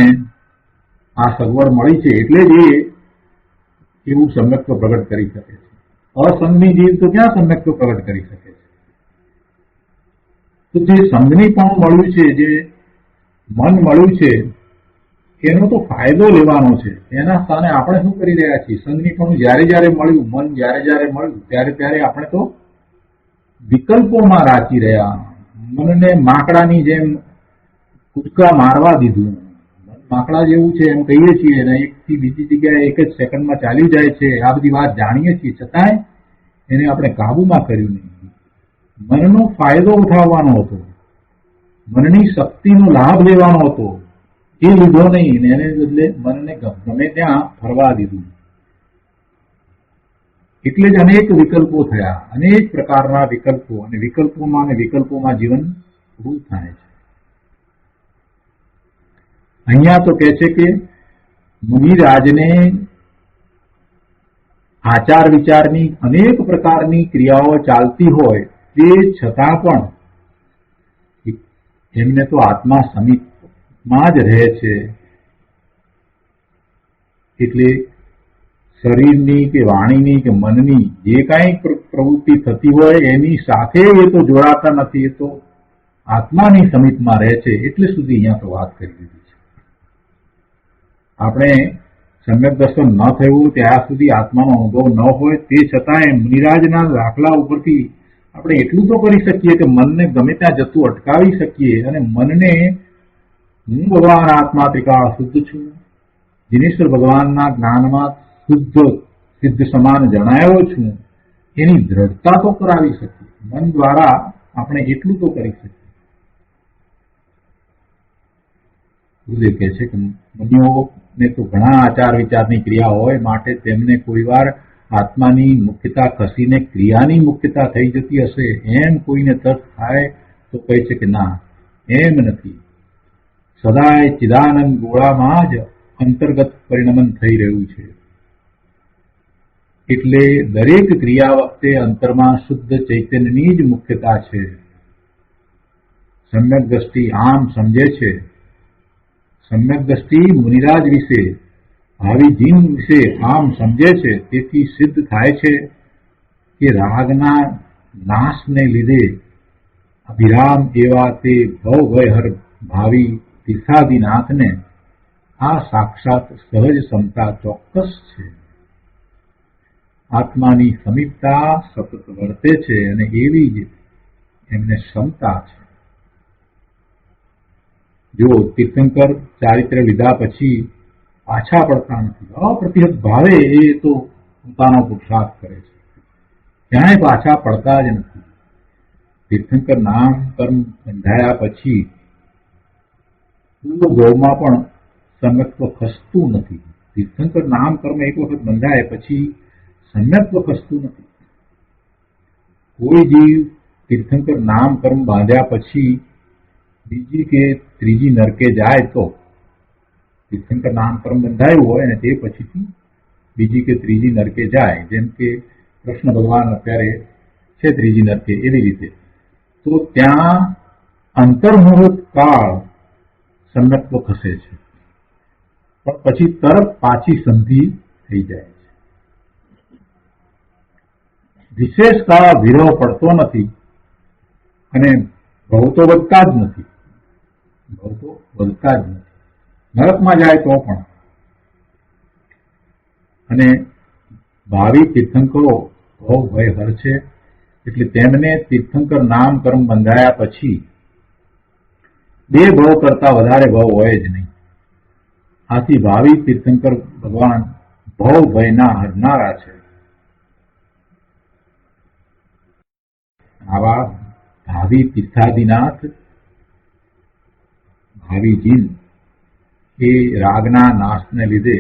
Speaker 2: આ સગવડ મળી છે, એટલે જ એ એવું સમ્યક્ત્વ પ્રગટ કરી શકે છે. અસંગની જીવ તો ક્યાં સમ્યક્ત્વ પ્રગટ કરી શકે છે? તો જે સંઘની પણ મળ્યું છે, જે મન મળ્યું છે, એનો તો ફાયદો લેવાનો છે. એના સ્થાને આપણે શું કરી રહ્યા છીએ? સંઘની પણ જયારે જયારે મળ્યું, મન જયારે જયારે મળ્યું ત્યારે ત્યારે આપણે તો વિકલ્પોમાં રાચી રહ્યા. મનને માકડાની જેમ કૂદકા મારવા દીધું. માકડા જેવું છે એમ કહીએ છીએ અને એકથી બીજી જગ્યાએ એક જ સેકન્ડમાં ચાલી જાય છે. આ બધી વાત જાણીએ છીએ, છતાંય એને આપણે કાબુમાં કર્યું નહીં. મનનો ફાયદો ઉઠાવવાનો હતો, મનની શક્તિનો લાભ લેવાનો હતો, એ લીધો નહીં ને એને બદલે મનને ગમે ત્યાં ફરવા દીધું. એટલે જ અનેક વિકલ્પો થયા, અનેક પ્રકારના વિકલ્પો, અને વિકલ્પોમાં જીવન પૂરું થાય છે. અહીંયા તો કહે છે કે મુનિરાજને આચાર વિચારની અનેક પ્રકારની ક્રિયાઓ ચાલતી હોય તે છતાં પણ એમને તો આત્મા સમીપમાં જ રહે છે. એટલે શરીરની કે વાણીની કે મનની જે કાંઈ પ્રવૃત્તિ થતી હોય એની સાથે એ તો જોડાતા નથી, એ તો આત્માની સમીપમાં રહે છે. એટલે સુધી અહીંયા તો વાત કરી દીધી છે. આપણે સમ્યક દર્શન ન થયું ત્યાં સુધી આત્માનો અનુભવ ન હોય, તે છતાંય મુનિરાજના દાખલા ઉપરથી આપણે એટલું તો કરી શકીએ કે મનને ગમે ત્યાં જતું અટકાવી શકીએ અને મનને હું ભગવાન આત્મા ત્રિકાળ શુદ્ધ છું, દિનેશ્વર ભગવાનના જ્ઞાનમાં શુદ્ધ સિદ્ધ સમાન જણાયો છું, એની દ્રઢતા તો કરાવી શકીએ. મન દ્વારા આપણે એટલું તો કરી શકીએ. ગુરુદેવ કહે છે કે મુનિઓને તો ઘણા આચાર વિચારની ક્રિયા હોય, માટે તેમને કોઈ વાર આત્માની મુખ્યતા ખસીને ક્રિયાની મુખ્યતા થઈ જતી હશે એમ કોઈને તર્ક થાય તો કહે છે કે ના, એમ નથી. સદાય ચિદાનંદ ગોળામાં જ અંતર્ગત પરિણમન થઈ રહ્યું છે. એટલે દરેક ક્રિયા વખતે અંતરમાં શુદ્ધ ચૈતન્યની જ મુખ્યતા છે. સમ્યક દ્રષ્ટિ આમ સમજે છે. સમ્યક દ્રષ્ટિ મુનિરાજ વિશે, ભાવિ જીન વિશે આમ સમજે છે. તેથી સિદ્ધ થાય છે કે રાગના નાશને લીધે અભિરામ એવા તે ભવભયહર ભાવિ તીર્થાદિનાથને આ સાક્ષાત સહજ ક્ષમતા ચોક્કસ છે. આત્માની સમીપતા સતત વર્તે છે અને એવી જ એમને ક્ષમતા છે. જો તીર્થંકર ચારિત્ર લીધા પછી પાછા પડતા નથી, અપ્રતિહત ભાવે એ તો પોતાનો પુરુષાર્થ કરે છે, ક્યાંય પાછા પડતા જ નથી. તીર્થંકર નામ કર્મ બંધાયા પછી પૂર્વ ગૌમાં પણ સમ્યક્ત્વ ખસતું નથી. તીર્થંકર નામ કર્મ એક વખત બંધાય પછી સમ્યક્ત્વ ખસતું નથી. કોઈ જીવ તીર્થંકર નામ કર્મ બાંધ્યા પછી બીજી કે ત્રીજી નરકે જાય તો તીર્થંકર નામ કર્મ બંધાયું હોય અને તે પછીથી બીજી કે ત્રીજી નરકે જાય, જેમ કે કૃષ્ણ ભગવાન અત્યારે છે ત્રીજી નરકે, એવી રીતે તો ત્યાં અંતર્મુહૂર્ત કાળ સંગત્વ ખસે છે, પણ પછી તરત પાછી સંધિ થઈ જાય છે. વિશેષ કાળ વિરહ પડતો નથી અને ભવ તો વધતા જ નથી. નરકમાં જાય તો પણ. અને ભાવિ તીર્થંકરો ભવ ભય હરશે, એટલે તેમને તીર્થંકર નામ કર્મ બંધાયા પછી બે ભવ કરતા વધારે ભવ હોય જ નહીં. આથી ભાવિ તીર્થંકર ભગવાન ભવ ભયના હરનારા છે. આવા ભાવિ તીર્થાદિનાથ ભાવિજીન એ રાગના નાશને લીધે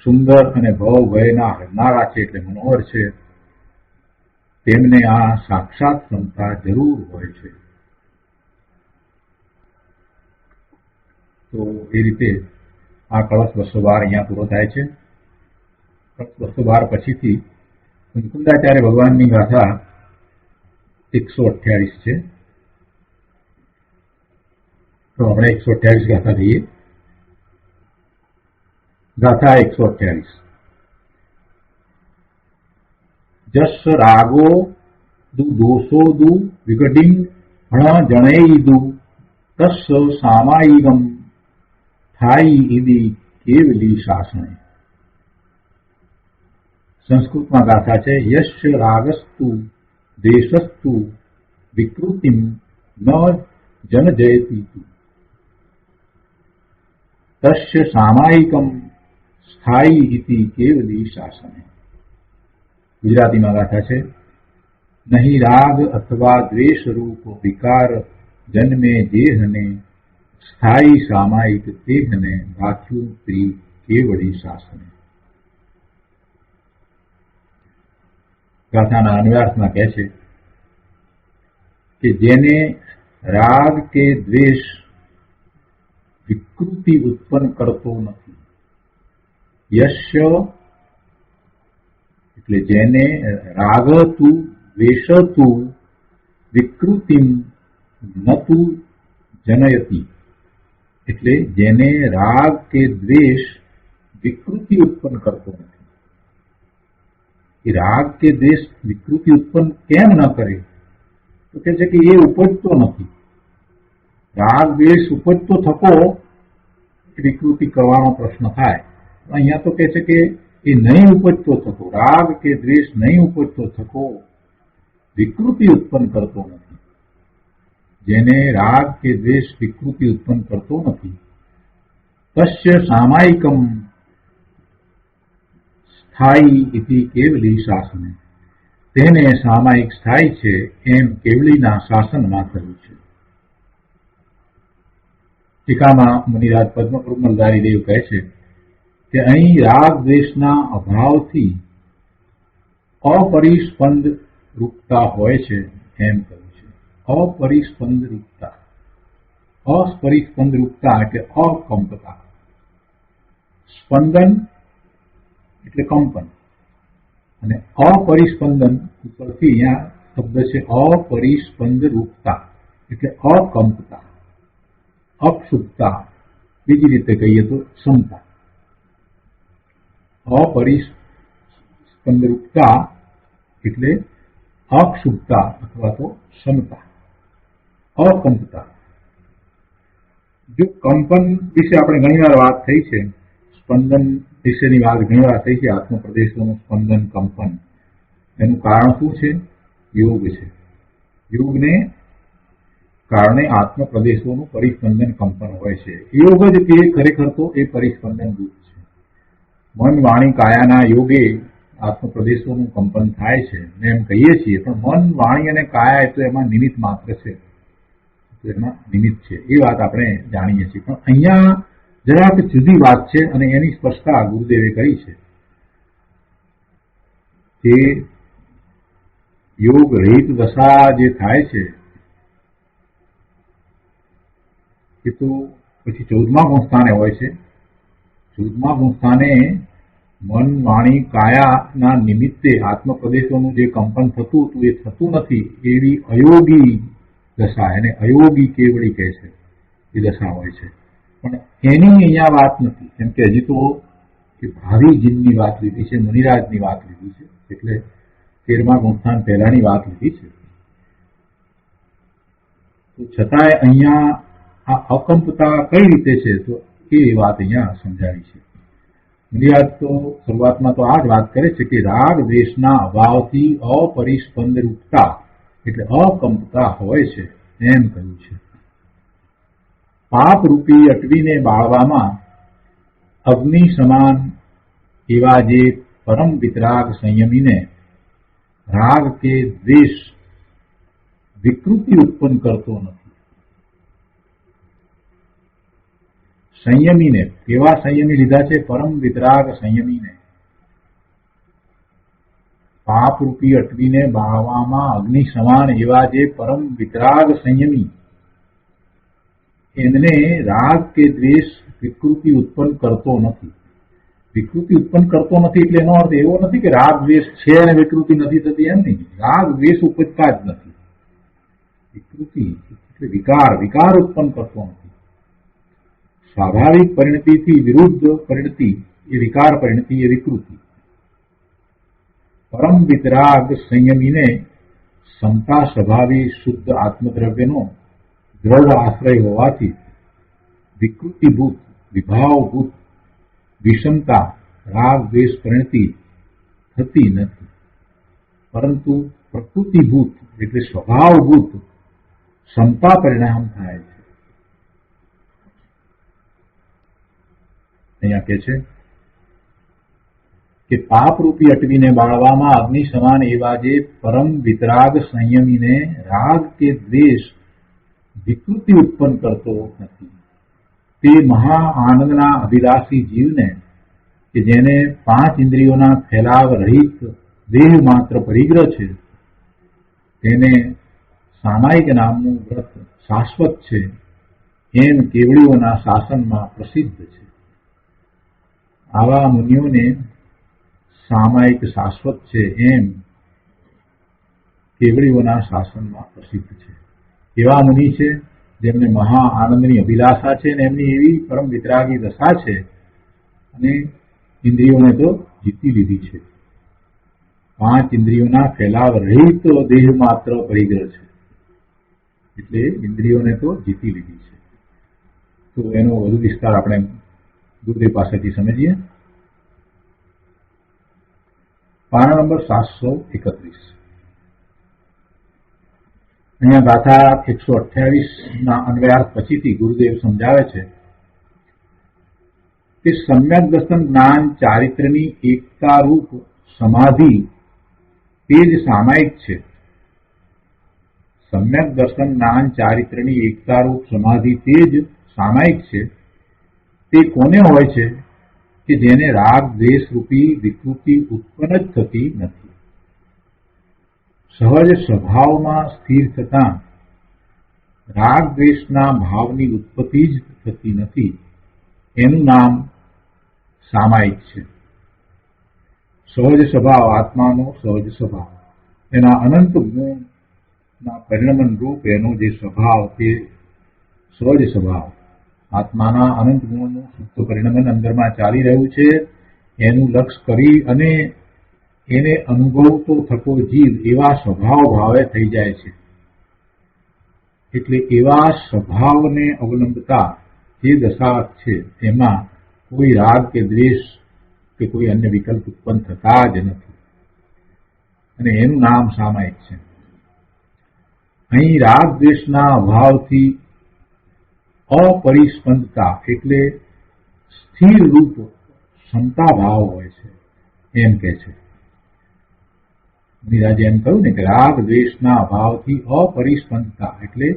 Speaker 2: સુંદર અને ભવ ભયના હરનારા છે, એટલે મનોહર છે. તેમને આ સાક્ષાત ક્ષમતા જરૂર હોય છે. તો એ રીતે આ કળશ 212 અહીંયા પૂરો થાય છે. કળશ 212 પછીથી મુકુંદાચાર્ય ભગવાનની ગાથા 128 છે. તો આપણે 128 ગાથા લઈએ. ગાથા 128. જસ રાગો દુ દોષો દુ વિગડિંગ હણ જણેઈદુ તસ્સ સામાયિગમ થાઈ ઇદી કેવલી શાસને. સંસ્કૃતમાં ગાથા છે. યશ રાગસ્તુ દેશસ્તુ વિકૃતિમ ન જનજયતી તસ્ય સામાયિકમ સ્થાયી ઇતિ કેવલી શાસને. ગુજરાતીમાં ગાથા છે. નહીં રાગ અથવા દ્વેષ રૂપ વિકાર જન્મે જેહને સ્થાયી સામાયિક તેહને રાખ્યું ત્રી કેવળી શાસને. ગાથાના અન્વયાર્થમાં કહે છે કે જેને રાગ કે દ્વેષ વિકૃતિ ઉત્પન્ન કરતો નથી. યશ્ય એટલે જેને રાગતું દ્વેષતું વિકૃતિમ નતુ જનયતી, એટલે જેને રાગ કે દ્વેષ વિકૃતિ ઉત્પન્ન કરતો નથી. એ રાગ કે દ્વેષ વિકૃતિ ઉત્પન્ન કેમ ન કરે? તો કે છે કે એ ઉપજતો નથી. રાગ દ્વેષ ઉપજતો થકો વિકૃતિ કરવાનો પ્રશ્ન થાય. અહીંયા તો કે છે કે એ નહીં ઉપજતો થકો, રાગ કે દ્વેષ નહીં ઉપજતો થકો વિકૃતિ ઉત્પન્ન કરતો નથી. જેને રાગ કે દ્વેષ વિકૃતિ ઉત્પન્ન કરતો નથી, તસ્ય સામાયિકમ સ્થાયી ઇતિ કેવલી શાસને, તેને સામાયિક સ્થાયી છે એમ કેવલીના શાસનમાં થયું છે. ટીકામાં મુનિરાજ પદ્મપુર મલધારી દેવ કહે છે કે અહીં રાગ દ્વેષના અભાવથી અપરિસ્પંદ રૂપતા હોય છે એમ કહ્યું છે. અપરિસ્પંદ રૂપતા, અપરિસ્પંદ રૂપતા એટલે અકંપતા. સ્પંદન એટલે કંપન, અને અપરિસ્પંદન ઉપરથી અહીંયા શબ્દ છે અપરિસ્પંદ રૂપતા એટલે અકંપતા, અક્ષુપ્તા, બીજી રીતે કહીએ તો સમતા. અપરિસ્પંદરૂપતા એટલે અક્ષુપ્તા અથવા તો સમતા, અકંપતા. જો કંપન વિશે આપણે ઘણીવાર વાત થઈ છે, સ્પંદન વિશેની વાત ઘણીવાર થઈ છે. આત્મપ્રદેશોનું સ્પંદન, કંપન, એનું કારણ શું છે? યોગ છે. યોગને કારણે આત્મપ્રદેશોનું પરિસ્પંદન કંપન હોય છે. યોગ જ તે ખરેખર તો એ પરિસ્પંદન રૂપ છે. મન વાણી કાયાના યોગે આત્મપ્રદેશોનું કંપન થાય છે એમ કહીએ છીએ, પણ મન વાણી અને કાયા એ તો એમાં નિમિત્ત માત્ર છે, એમાં નિમિત્ત છે, એ વાત આપણે જાણીએ છીએ. પણ અહીંયા જરાક જુદી વાત છે અને એની સ્પષ્ટતા ગુરુદેવે કરી છે કે યોગ રહિત દશા જે થાય છે એ તો પછી 14મા ગુણસ્થાને હોય છે. 14મા ગુણસ્થાને મન વાણી કાયાના નિમિત્તે આત્મપ્રદેશોનું જે કંપન થતું હતું એ થતું નથી, એવી અયોગી દશા, એને અયોગી કેવડી કહે છે, એ દશા હોય છે. પણ એની અહીંયા વાત નથી, કેમ કે હજી તો ભાવિ જીનની વાત લીધી છે, મુનિરાજની વાત લીધી છે, એટલે 13મા ગુણસ્થાન પહેલાની વાત લીધી છે. તો છતાંય અહીંયા આ અકંપતા કઈ રીતે છે, તો એ વાત અહીંયા સમજાવી છે. મુનિરાજ તો શરૂઆતમાં તો આ જ વાત કરે છે કે રાગ દ્વેષના અભાવથી અપરિસ્પંદ રૂપતા એટલે અકંપતા હોય છે એમ કહ્યું છે. પાપ રૂપી અટવીને બાળવામાં અગ્નિ સમાન એવા જે પરમ વિતરાગ સંયમીને રાગ કે દ્વેષ વિકૃતિ ઉત્પન્ન કરતો નથી. સંયમીને કેવા સંયમી લીધા છે? પરમ વિતરાગ સંયમીને. પાપ રૂપી અટવીને બાળવામાં અગ્નિ સમાન એવા જે પરમ વિતરાગ સંયમી, એમને રાગ કે દ્વેષ વિકૃતિ ઉત્પન્ન કરતો નથી. વિકૃતિ ઉત્પન્ન કરતો નથી એટલે એનો અર્થ એવો નથી કે રાગ દ્વેષ છે અને વિકૃતિ નથી થતી, એમ નહીં. રાગ દ્વેષ ઉપજતા જ નથી. વિકૃતિ એટલે વિકાર ઉત્પન્ન કરતો નથી. સ્વાભાવિક પરિણતિથી વિરુદ્ધ પરિણતિ એ વિકાર પરિણતિ, એ વિકૃતિ. પરમ વિતરાગ સંયમીને સમતા સ્વભાવી શુદ્ધ આત્મદ્રવ્યનો દ્રઢ આશ્રય હોવાથી વિકૃતિભૂત, વિભાવભૂત વિષમતા રાગ દ્વેષ પરિણતિ થતી નથી, પરંતુ પ્રકૃતિભૂત એટલે સ્વભાવભૂત સમતા પરિણામ થાય છે. અહીંયા કે છે કે પાપરૂપી અટવીને બાળવામાં અગ્નિ સમાન એવા જે પરમ વિતરાગ સંયમીને રાગ કે દ્વેષ વિકૃતિ ઉત્પન્ન કરતો નથી. તે મહા આનંદના અભિલાષી જીવને કે જેને 5 ઇન્દ્રિયોના ફેલાવ રહિત દેહ માત્ર પરિગ્રહ છે, તેને સામાયિક નામનું વ્રત શાશ્વત છે એમ કેવડીઓના શાસનમાં પ્રસિદ્ધ છે. આવા મુનિઓને સામાયિક શાશ્વત છે એમ કેવડીઓના શાસનમાં પ્રસિદ્ધ છે. એવા મુનિ છે જેમને મહા આનંદની અભિલાષા છે અને એમની એવી પરમ વિતરાગી દશા છે અને ઇન્દ્રિયોને તો જીતી લીધી છે. 5 ઇન્દ્રિયોના ફેલાવ રહિત દેહ માત્ર પરિગ્રહ છે, એટલે ઇન્દ્રિયોને તો જીતી લીધી છે. તો એનો વધુ વિસ્તાર આપણે ગુરુદેવ પાસેથી સમજીએ. પાના નંબર 731. અહીંયા ગાથા 128 અન્વયાર્થ પછીથી ગુરુદેવ સમજાવે છે કે સમ્યક દર્શન જ્ઞાન ચારિત્રની એકતા રૂપ સમાધિ તે જ સામાયિક છે. સમ્યક દર્શન જ્ઞાન ચારિત્રની એકતા રૂપ સમાધિ તે જ સામાયિક છે. તે કોને હોય છે? કે જેને રાગ દ્વેષ રૂપી વિકૃતિ ઉત્પન્ન જ થતી નથી. સહજ સ્વભાવમાં સ્થિર થતાં રાગ દ્વેષના ભાવની ઉત્પત્તિ જ થતી નથી. એનું નામ સામાયિક છે. સહજ સ્વભાવ, આત્માનો સહજ સ્વભાવ, એના અનંત ગુણના પરિણમન રૂપ એનો જે સ્વભાવ તે સહજ સ્વભાવ, આત્માના અનંત ગુણનું શુદ્ધ પરિણમન અંદરમાં ચાલી રહ્યું છે એનું લક્ષ કરી અને એને અનુભવતો થતો જીવ એવા સ્વભાવ ભાવે થઈ જાય છે. એટલે એવા સ્વભાવને અવલંબતા જે દશા છે એમાં કોઈ રાગ કે દ્વેષ કે કોઈ અન્ય વિકલ્પ ઉત્પન્ન થતા જ નથી અને એનું નામ સામાયિક છે. અહીં રાગ દ્વેષના અભાવથી અપરિસ્પંદતા એટલે સ્થિર રૂપ ક્ષમતા ભાવ હોય છે એમ કે છે. મુનિરાજે એમ કહ્યું ને કે રાગ દ્વેષના અભાવથી અપરિસ્પંદતા એટલે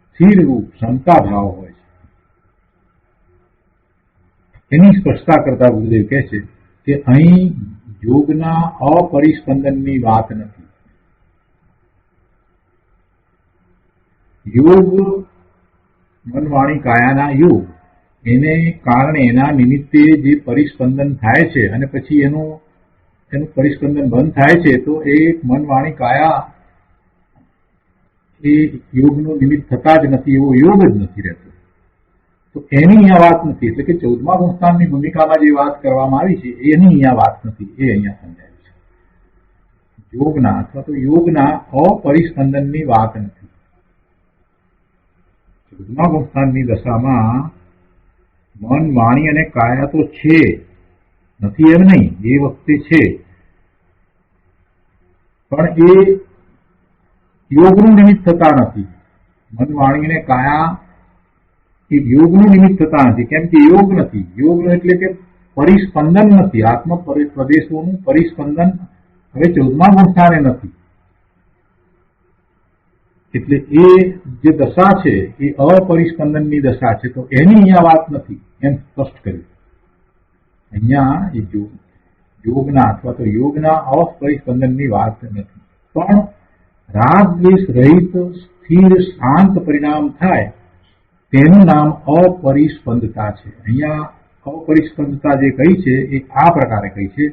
Speaker 2: સ્થિર રૂપ ક્ષમતા ભાવ હોય છે. એની સ્પષ્ટતા કરતા ગુરુદેવ કહે છે કે અહીં યોગના અપરિસ્પંદનની વાત નથી. યોગ મન વાણી કાયાના યોગ એને કારણે એના નિમિત્તે જે પરિસ્પંદન થાય છે અને પછી એનું પરિસ્પંદન બંધ થાય છે, તો એ મન વાણી કાયા એ યોગનું નિમિત્ત થતા જ નથી, એવો યોગ જ નથી રહેતો. તો એની અહીંયા વાત નથી. એટલે કે 14મા ગુણસ્થાનની ભૂમિકામાં જે વાત કરવામાં આવી છે એની અહીંયા વાત નથી, એ અહીંયા સમજાય છે. યોગના અથવા તો યોગના અપરિસ્પંદનની વાત નથી. 14મા ગુણસ્થાનની દશામાં મન વાણી અને કાયા તો છે, નથી એમ નહીં, એ વખતે છે, પણ એ યોગનું નિમિત્ત થતા નથી. મન વાણી અને કાયા એ યોગનું નિમિત્ત થતા નથી. કેમ કે યોગ નથી. યોગ એટલે કે પરિસ્પંદન નથી. આત્મ પ્રદેશોનું પરિસ્પંદન હવે 14મા ગુણસ્થાને નથી. એટલે એ જે દશા છે એ અપરિસ્પંદનની દશા છે, તો એની અહીંયા વાત નથી એમ સ્પષ્ટ કર્યું. અહીંયા એ યોગના અથવા તો યોગના અપરિસ્પંદનની વાત નથી. પણ રાગ દ્વેષ રહિત સ્થિર શાંત પરિણામ થાય તેનું નામ અપરિસ્પંદતા છે. અહીંયા અપરિસ્પંદતા જે કહી છે એ આ પ્રકારે કહી છે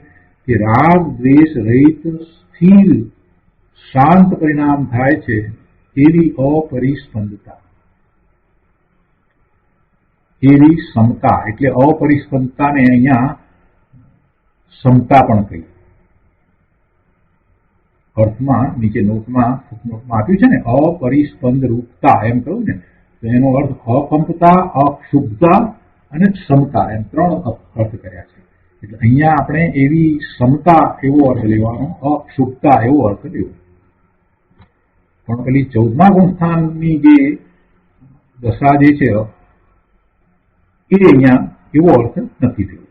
Speaker 2: કે રાગ દ્વેષ રહિત સ્થિર શાંત પરિણામ થાય છે એવી અપરિસ્પંદતા, એવી સમતા. એટલે અપરિસ્પંદતાને અહીંયા સમતા પણ કહી. અર્થમાં નીચે નોટમાં આપ્યું છે ને, અપરિસ્પંદ રૂપતા એમ કહ્યું ને, તો એનો અર્થ અકંપતા, અક્ષુબ્ધતા અને સમતા એમ 3 અર્થ કર્યા છે. એટલે અહીંયા આપણે એવી સમતા એવો અર્થ લેવાનો, અક્ષુબ્ધતા એવો અર્થ લેવો. પણ પેલી 14મા ગુણસ્થાનની જે દશા જે છે એ અહીંયા એવો અર્થ નથી થયો.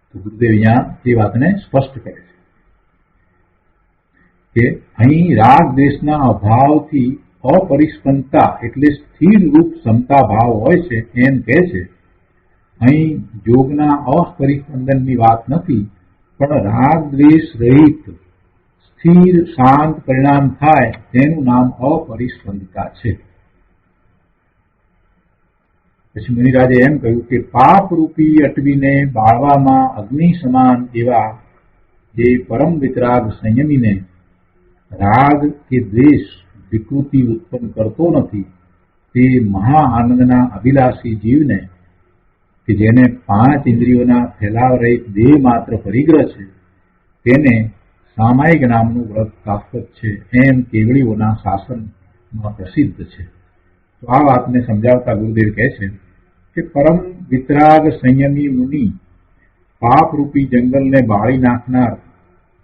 Speaker 2: તો ગુરુદેવ અહીંયા એ વાતને સ્પષ્ટ કરે છે કે અહીં રાગ દ્વેષના અભાવથી અપરિસ્પંદતા એટલે સ્થિર રૂપ સમતા ભાવ હોય છે એમ કહે છે. અહીં યોગના અપરિસ્પંદનની વાત નથી, પણ રાગ દ્વેષ રહિત સ્થિર શાંત પરિણામ થાય તેનું નામ અપરિસ્પંદતા છે. પછી મુનિરાજે એમ કહ્યું કે પાપ રૂપી અટવીને બાળવામાં અગ્નિ સમાન એવા જે પરમ વિતરાગ સંયમીને રાગ કે દ્વેષ વિકૃતિ ઉત્પન્ન કરતો નથી, તે મહા આનંદના અભિલાષી જીવને કે જેને 5 ઇન્દ્રિયોના ફેલાવ રહિત દેહ માત્ર પરિગ્રહ છે, તેને સામાયિક નામનું વ્રત શાશ્વત છે એમ કેવળીઓના શાસનમાં પ્રસિદ્ધ છે. તો આ વાતને સમજાવતા ગુરુદેવ કહે છે કે પરમ વિતરાગ સંયમી મુનિ પાપરૂપી જંગલને બાળી નાખનાર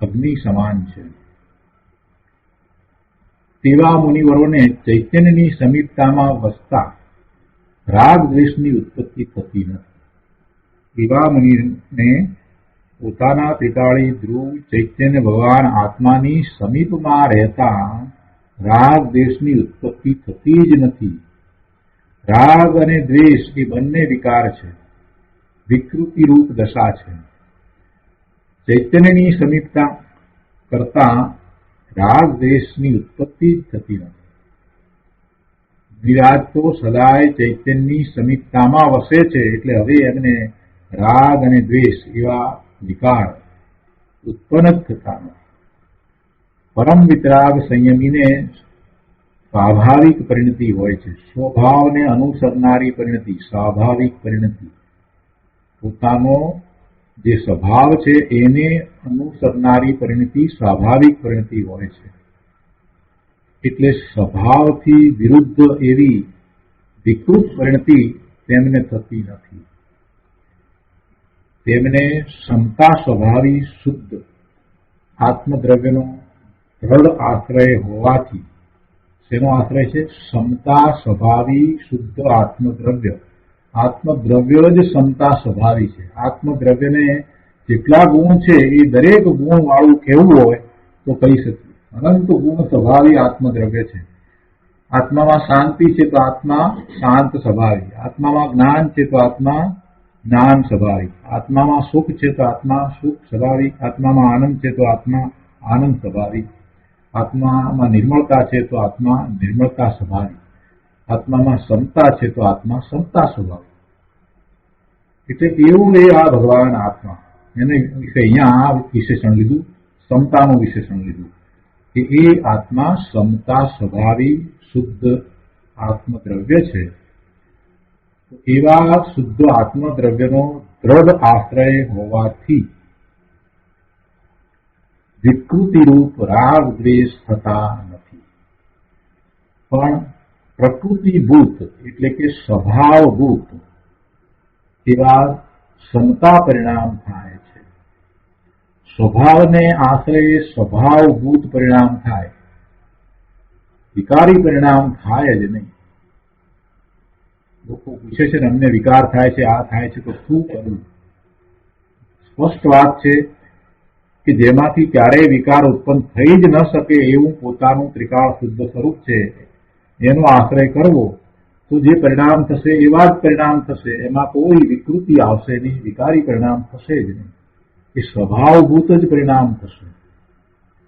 Speaker 2: અગ્નિ સમાન છે. તેવા મુનિવરોને ચૈતન્યની સમીપતામાં વસતા રાગ દ્વેષની ઉત્પત્તિ થતી નથી. એવા મુનિને પોતાના પિતાળી ધ્રુવ ચૈતન્ય ભગવાન આત્માની સમીપમાં રહેતા રાગ દ્વેષની ઉત્પત્તિ થતી જ નથી. રાગ અને દ્વેષ એ બંને વિકાર છે, વિકૃતિ રૂપ દશા છે. ચૈતન્યની સમીપતા કરતા રાગ દ્વેષની ઉત્પત્તિ જ થતી નથી. વિરાજ તો સદાય ચૈતન્યની સમીપતામાં વસે છે, એટલે હવે એમને રાગ અને દ્વેષ એવા વિકાર ઉત્પન્ન જ થતા નથી. પરમ વિતરાગ સંયમીને સ્વાભાવિક પરિણતિ હોય છે, સ્વભાવને અનુસરનારી પરિણતિ, સ્વાભાવિક પરિણતિ. પોતાનો જે સ્વભાવ છે એને અનુસરનારી પરિણતિ સ્વાભાવિક પરિણતિ હોય છે. એટલે સ્વભાવથી વિરુદ્ધ એવી વિકૃત પરિણતિ તેમને થતી નથી. તેમને સમતા સ્વભાવી શુદ્ધ આત્મદ્રવ્યનો દ્રઢ આશ્રય હોવાથી, શેનો આશ્રય છે? સમતા સ્વભાવી શુદ્ધ આત્મદ્રવ્ય. આત્મદ્રવ્ય જ સમતા સ્વભાવી છે. આત્મદ્રવ્યને જેટલા ગુણ છે એ દરેક ગુણ વાળું કહેવું હોય તો કહી શકીએ. અનંત ગુણ સ્વભાવી આત્મદ્રવ્ય છે. આત્મામાં શાંતિ છે તો આત્મા શાંત સ્વભાવી, આત્મામાં જ્ઞાન છે તો આત્મા જ્ઞાન સ્વભાવી, આત્મામાં સુખ છે તો આત્મા સુખ સ્વભાવી, આત્મામાં આનંદ છે તો આત્મા આનંદ સ્વભાવી, આત્મામાં નિર્મળતા છે તો આત્મા નિર્મળતા સ્વભાવી. આત્મામાં સમતા છે તો આત્મા સમતા સ્વભાવ. એટલે એવું એ આ ભગવાન આત્મા એને વિશે અહીંયા આ વિશેષણ લીધું, સમતાનું વિશેષણ લીધું કે એ આત્મા સમતા સ્વભાવી શુદ્ધ આત્મદ્રવ્ય છે. એવા શુદ્ધ આત્મદ્રવ્યનો દ્રઢ આશ્રય હોવાથી વિકૃતિરૂપ રાગ દ્વેષ થતા નથી, પણ પ્રકૃતિભૂત એટલે કે સ્વભાવભૂત એવા સમતા પરિણામ થાય છે. સ્વભાવને આશ્રયે સ્વભાવભૂત પરિણામ થાય, વિકારી પરિણામ થાય જ નહીં. લોકો પૂછે છે ને અમને વિકાર થાય છે, આ થાય છે, તો શું કરવું? સ્પષ્ટ વાત છે કે જેમાંથી ક્યારેય વિકાર ઉત્પન્ન થઈ જ ન શકે એવું પોતાનું ત્રિકાળ શુદ્ધ સ્વરૂપ છે, એનો આશ્રય કરવો તો જે પરિણામ થશે એવા જ પરિણામ થશે. એમાં કોઈ વિકૃતિ આવશે નહીં, વિકારી પરિણામ થશે જ નહીં. એ સ્વભાવભૂત જ પરિણામ થશે.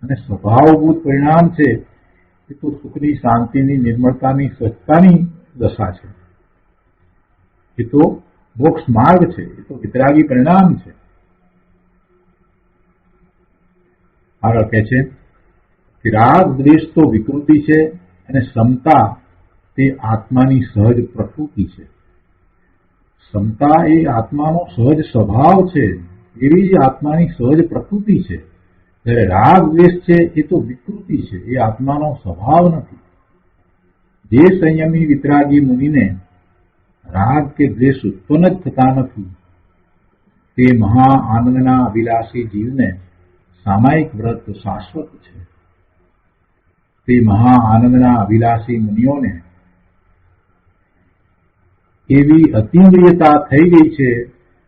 Speaker 2: અને સ્વભાવભૂત પરિણામ છે એ તો સુખની, શાંતિની, નિર્મળતાની, સ્વચ્છતાની દશા છે. એ તો મોક્ષ માર્ગ છે, એ તો વિતરાગી પરિણામ છે. આગળ કહે છે કે રાગ દ્વેષ તો વિકૃતિ છે અને સમતા તે આત્માની સહજ પ્રકૃતિ છે. સમતા એ આત્માનો સહજ સ્વભાવ છે, એવી જ આત્માની સહજ પ્રકૃતિ છે. જ્યારે રાગ દ્વેષ છે એ તો વિકૃતિ છે, એ આત્માનો સ્વભાવ નથી. જે સંયમી વિતરાગી મુનિને રાગ કે દ્વેષ ઉત્પન્ન જ થતા નથી તે મહા આનંદના અભિલાષી જીવને સામાયિક વ્રત શાશ્વત છે. તે મહા આનંદના અભિલાષી મુનિઓને એવી અતિન્દ્રિયતા થઈ ગઈ છે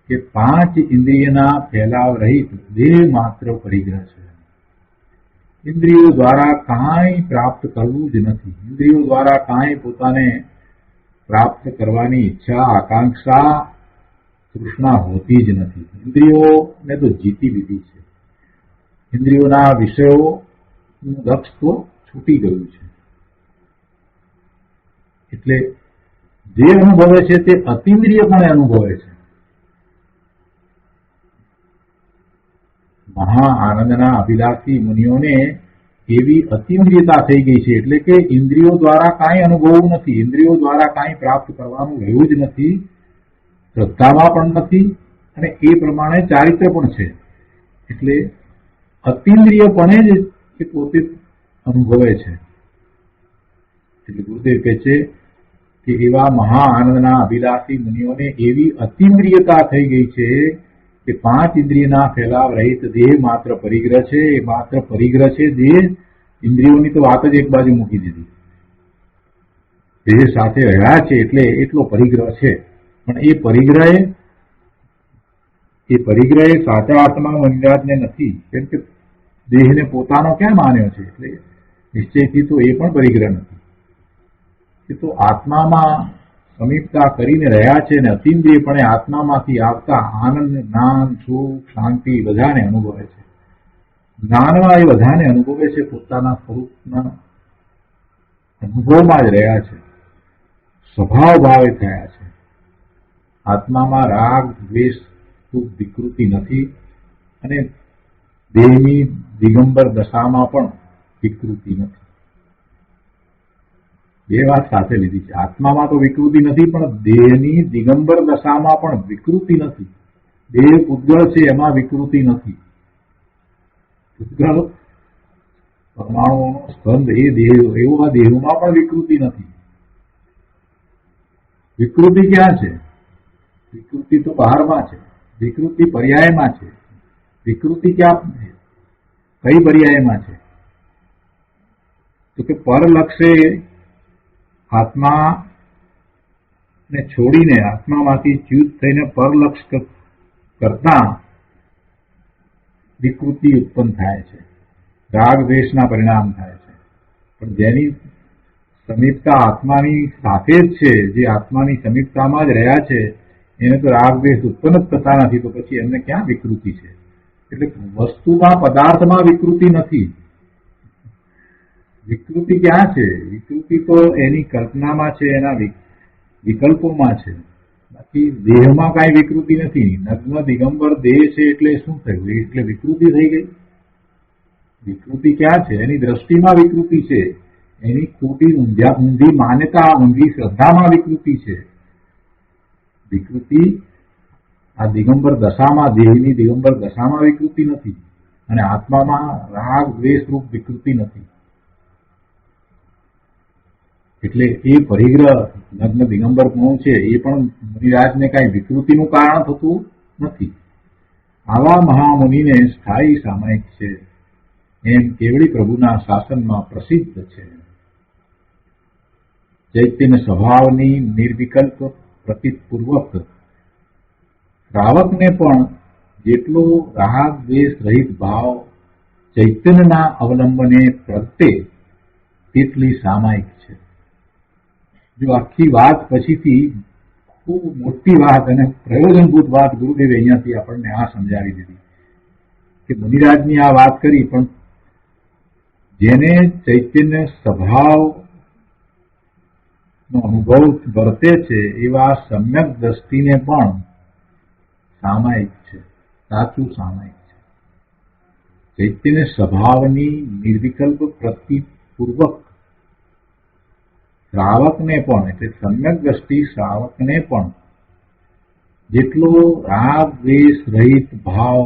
Speaker 2: કે 5 ઇન્દ્રિયના ફેલાવ રહિત દેહ માત્ર પરિગ્રહ છે. ઇન્દ્રિયો દ્વારા કાંઈ પ્રાપ્ત કરવું જ નથી. ઇન્દ્રિયો દ્વારા કાંઈ પોતાને પ્રાપ્ત કરવાની ઈચ્છા, આકાંક્ષા, તૃષ્ણા હોતી જ નથી. ઇન્દ્રિયોને તો જીતી લીધી છે. ઇન્દ્રિયોના વિષયોનું લક્ષ તો છૂટી ગયું છે. એટલે જે અનુભવે છે તે અતિન્દ્રિયપણે અનુભવે છે. મહા આનંદના અભિલાષી મુનિઓને એવી અતિન્દ્રિયતા થઈ ગઈ છે, એટલે કે ઇન્દ્રિયો દ્વારા કાંઈ અનુભવવું નથી, ઇન્દ્રિયો દ્વારા કાંઈ પ્રાપ્ત કરવાનું રહ્યું જ નથી, શ્રદ્ધામાં પણ નથી અને એ પ્રમાણે ચારિત્ર પણ છે. એટલે અતિન્દ્રિયપણે જ એ પોતે અનુભવે છે. એટલે ગુરુદેવ કહે છે કે એવા મહા આનંદના અભિલાષી મુનિઓને એવી અતિન્દ્રિયતા થઈ ગઈ છે કે 5 ઇન્દ્રિયના ફેલાવ રહિત દેહ માત્ર પરિગ્રહ છે. એ માત્ર પરિગ્રહ છે. દેહ ઇન્દ્રિયોની તો વાત જ એક બાજુ મૂકી દીધી. દેહ સાથે રહ્યા છે એટલે એટલો પરિગ્રહ છે. પણ એ પરિગ્રહ સાચા આત્મા મંજરાજને નથી, કેમ કે દેહને પોતાનો ક્યાં માન્યો છે. એટલે નિશ્ચયથી તો એ પણ પરિગ્રહ નથી. એ તો આત્મામાં સમીપતા કરીને રહ્યા છે અને અતિન્દ્રિયપણે આત્મામાંથી આવતા આનંદ, જ્ઞાન, સુખ, શાંતિ બધાને અનુભવે છે. જ્ઞાનમાં એ બધાને અનુભવે છે, પોતાના સ્વરૂપના અનુભવમાં જ રહ્યા છે, સ્વભાવ ભાવે થયા છે. આત્મામાં રાગ દ્વેષ વિકૃતિ નથી અને દેહની દિગંબર દશામાં પણ વિકૃતિ નથી. બે વાત સાથે લીધી છે. આત્મામાં તો વિકૃતિ નથી, પણ દેહની દિગંબર દશામાં પણ વિકૃતિ નથી. દેહ પૂતગળ છે એમાં વિકૃતિ નથી. પૂતગળ પરમાણુઓનો સ્કંદ એ દેહ, એવા દેહોમાં પણ વિકૃતિ નથી. વિકૃતિ ક્યાં છે? વિકૃતિ તો બહારમાં છે. વિકૃતિ પર્યાયમાં છે. વિકૃતિ ક્યાં છે? કઈ પર્યાયમાં છે? તો કે પરલક્ષે આત્મા ને છોડીને, આત્મામાંથી ચ્યુત થઈને પરલક્ષ કરતા વિકૃતિ ઉત્પન્ન થાય છે, રાગ દ્વેષના પરિણામ થાય છે. પણ જેની સમીપતા આત્માની સાથે જ છે, જે આત્માની સમીપતામાં જ રહ્યા છે, એને તો રાગ દ્વેષ ઉત્પન્ન જ થતા નથી, તો પછી એમને ક્યાં વિકૃતિ છે? એટલે વસ્તુમાં, પદાર્થમાં વિકૃતિ નથી. વિકૃતિ ક્યાં છે? વિકૃતિ તો એની કલ્પનામાં છે, એના વિકલ્પોમાં છે. બાકી દેહમાં કાંઈ વિકૃતિ નથી. નગ્ન દિગંબર દેહ છે એટલે શું થયું? એટલે વિકૃતિ થઈ ગઈ? વિકૃતિ ક્યાં છે? એની દ્રષ્ટિમાં વિકૃતિ છે. એની ખોટી ઊંધી માન્યતા, ઊંધી શ્રદ્ધામાં વિકૃતિ છે. વિકૃતિ આ દિગંબર દશામાં, દેહની દિગંબર દશામાં વિકૃતિ નથી, અને આત્મામાં રાગ દ્વેષ રૂપ વિકૃતિ નથી. એટલે એ પરિગ્રહ નગ્ન દિગંબર ગુણ છે એ પણ મુનિરાજને કાંઈ વિકૃતિનું કારણ થતું નથી. આવા મહામુનિને સ્થાયી સામાયિક છે એમ કેવડી પ્રભુના શાસનમાં પ્રસિદ્ધ છે. ચૈતન્ય સ્વભાવની નિર્વિકલ્પ પ્રતીતપૂર્વક શ્રાવકને પણ જેટલો રાગ દ્વેષ રહિત ભાવ ચૈતન્યના અવલંબને પ્રગટે તેટલી સામાયિક છે. જો આખી વાત પછીથી ખૂબ મોટી વાત અને પ્રયોજનભૂત વાત ગુરુદેવે અહીંયાથી આપણને આ સમજાવી દીધી કે મુનિરાજની આ વાત કરી, પણ જેને ચૈતન્ય સ્વભાવ નો અનુભવ વર્તે છે એવા સમ્યક દ્રષ્ટિને પણ સામાયિક છે, સાચું સામાયિક છે. ચૈતન્ય સ્વભાવની નિર્વિકલ્પ પ્રતિપૂર્વક શ્રાવકને પણ, એટલે સમ્યક દ્રષ્ટિ શ્રાવકને પણ જેટલો રાગ દ્વેષ રહિત ભાવ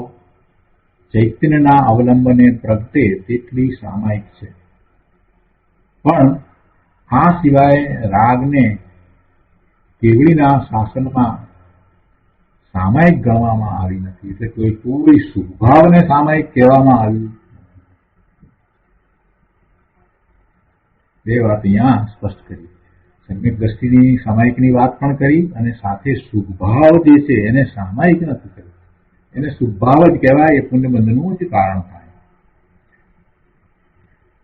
Speaker 2: ચૈતન્યના અવલંબને પ્રગટે તેટલી સામાયિક છે. પણ આ સિવાય રાગને કેવડીના શાસનમાં સામાયિક ગણવામાં આવી નથી. એટલે કોઈ સુભાવને સામાયિક કહેવામાં આવ્યું. બે વાત અહીંયા સ્પષ્ટ કરી. સમ્યક દ્રષ્ટિની સામાયિકની વાત પણ કરી, અને સાથે સુભાવ જે છે એને સામાયિક નથી કર્યું. એને સુભાવ જ કહેવાય, એ પુણ્યબંધનું જ કારણ થાય.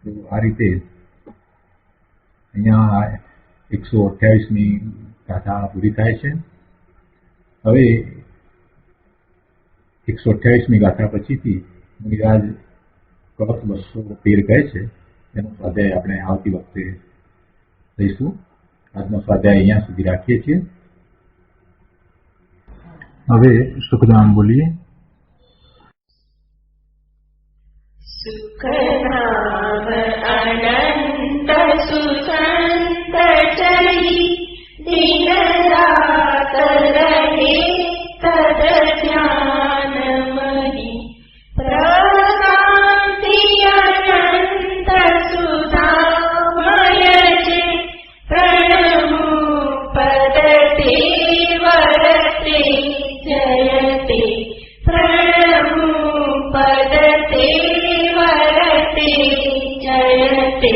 Speaker 2: તો આ રીતે અહીંયા 128મી ગાથા પૂરી થાય છે. હવે 128મી ગાથા પછીથી મુનિરાજ કવચ 213 કહે છે. એનો સ્વાધ્યાય આપણે આવતી વખતે લઈશું. આજનો સ્વાધ્યાય અહીંયા સુધી રાખીએ છીએ. હવે સુખધામ બોલીએ.
Speaker 3: સુખધામ અનંત સુસંત ચરી દિન રાત રહે તદ ધ્યાન મહી પ્રકાંતિ અનંત સુધામય છે પ્રણમુ પદતે વરતે જયતે પ્રણમુ પદતે વરતે જયતે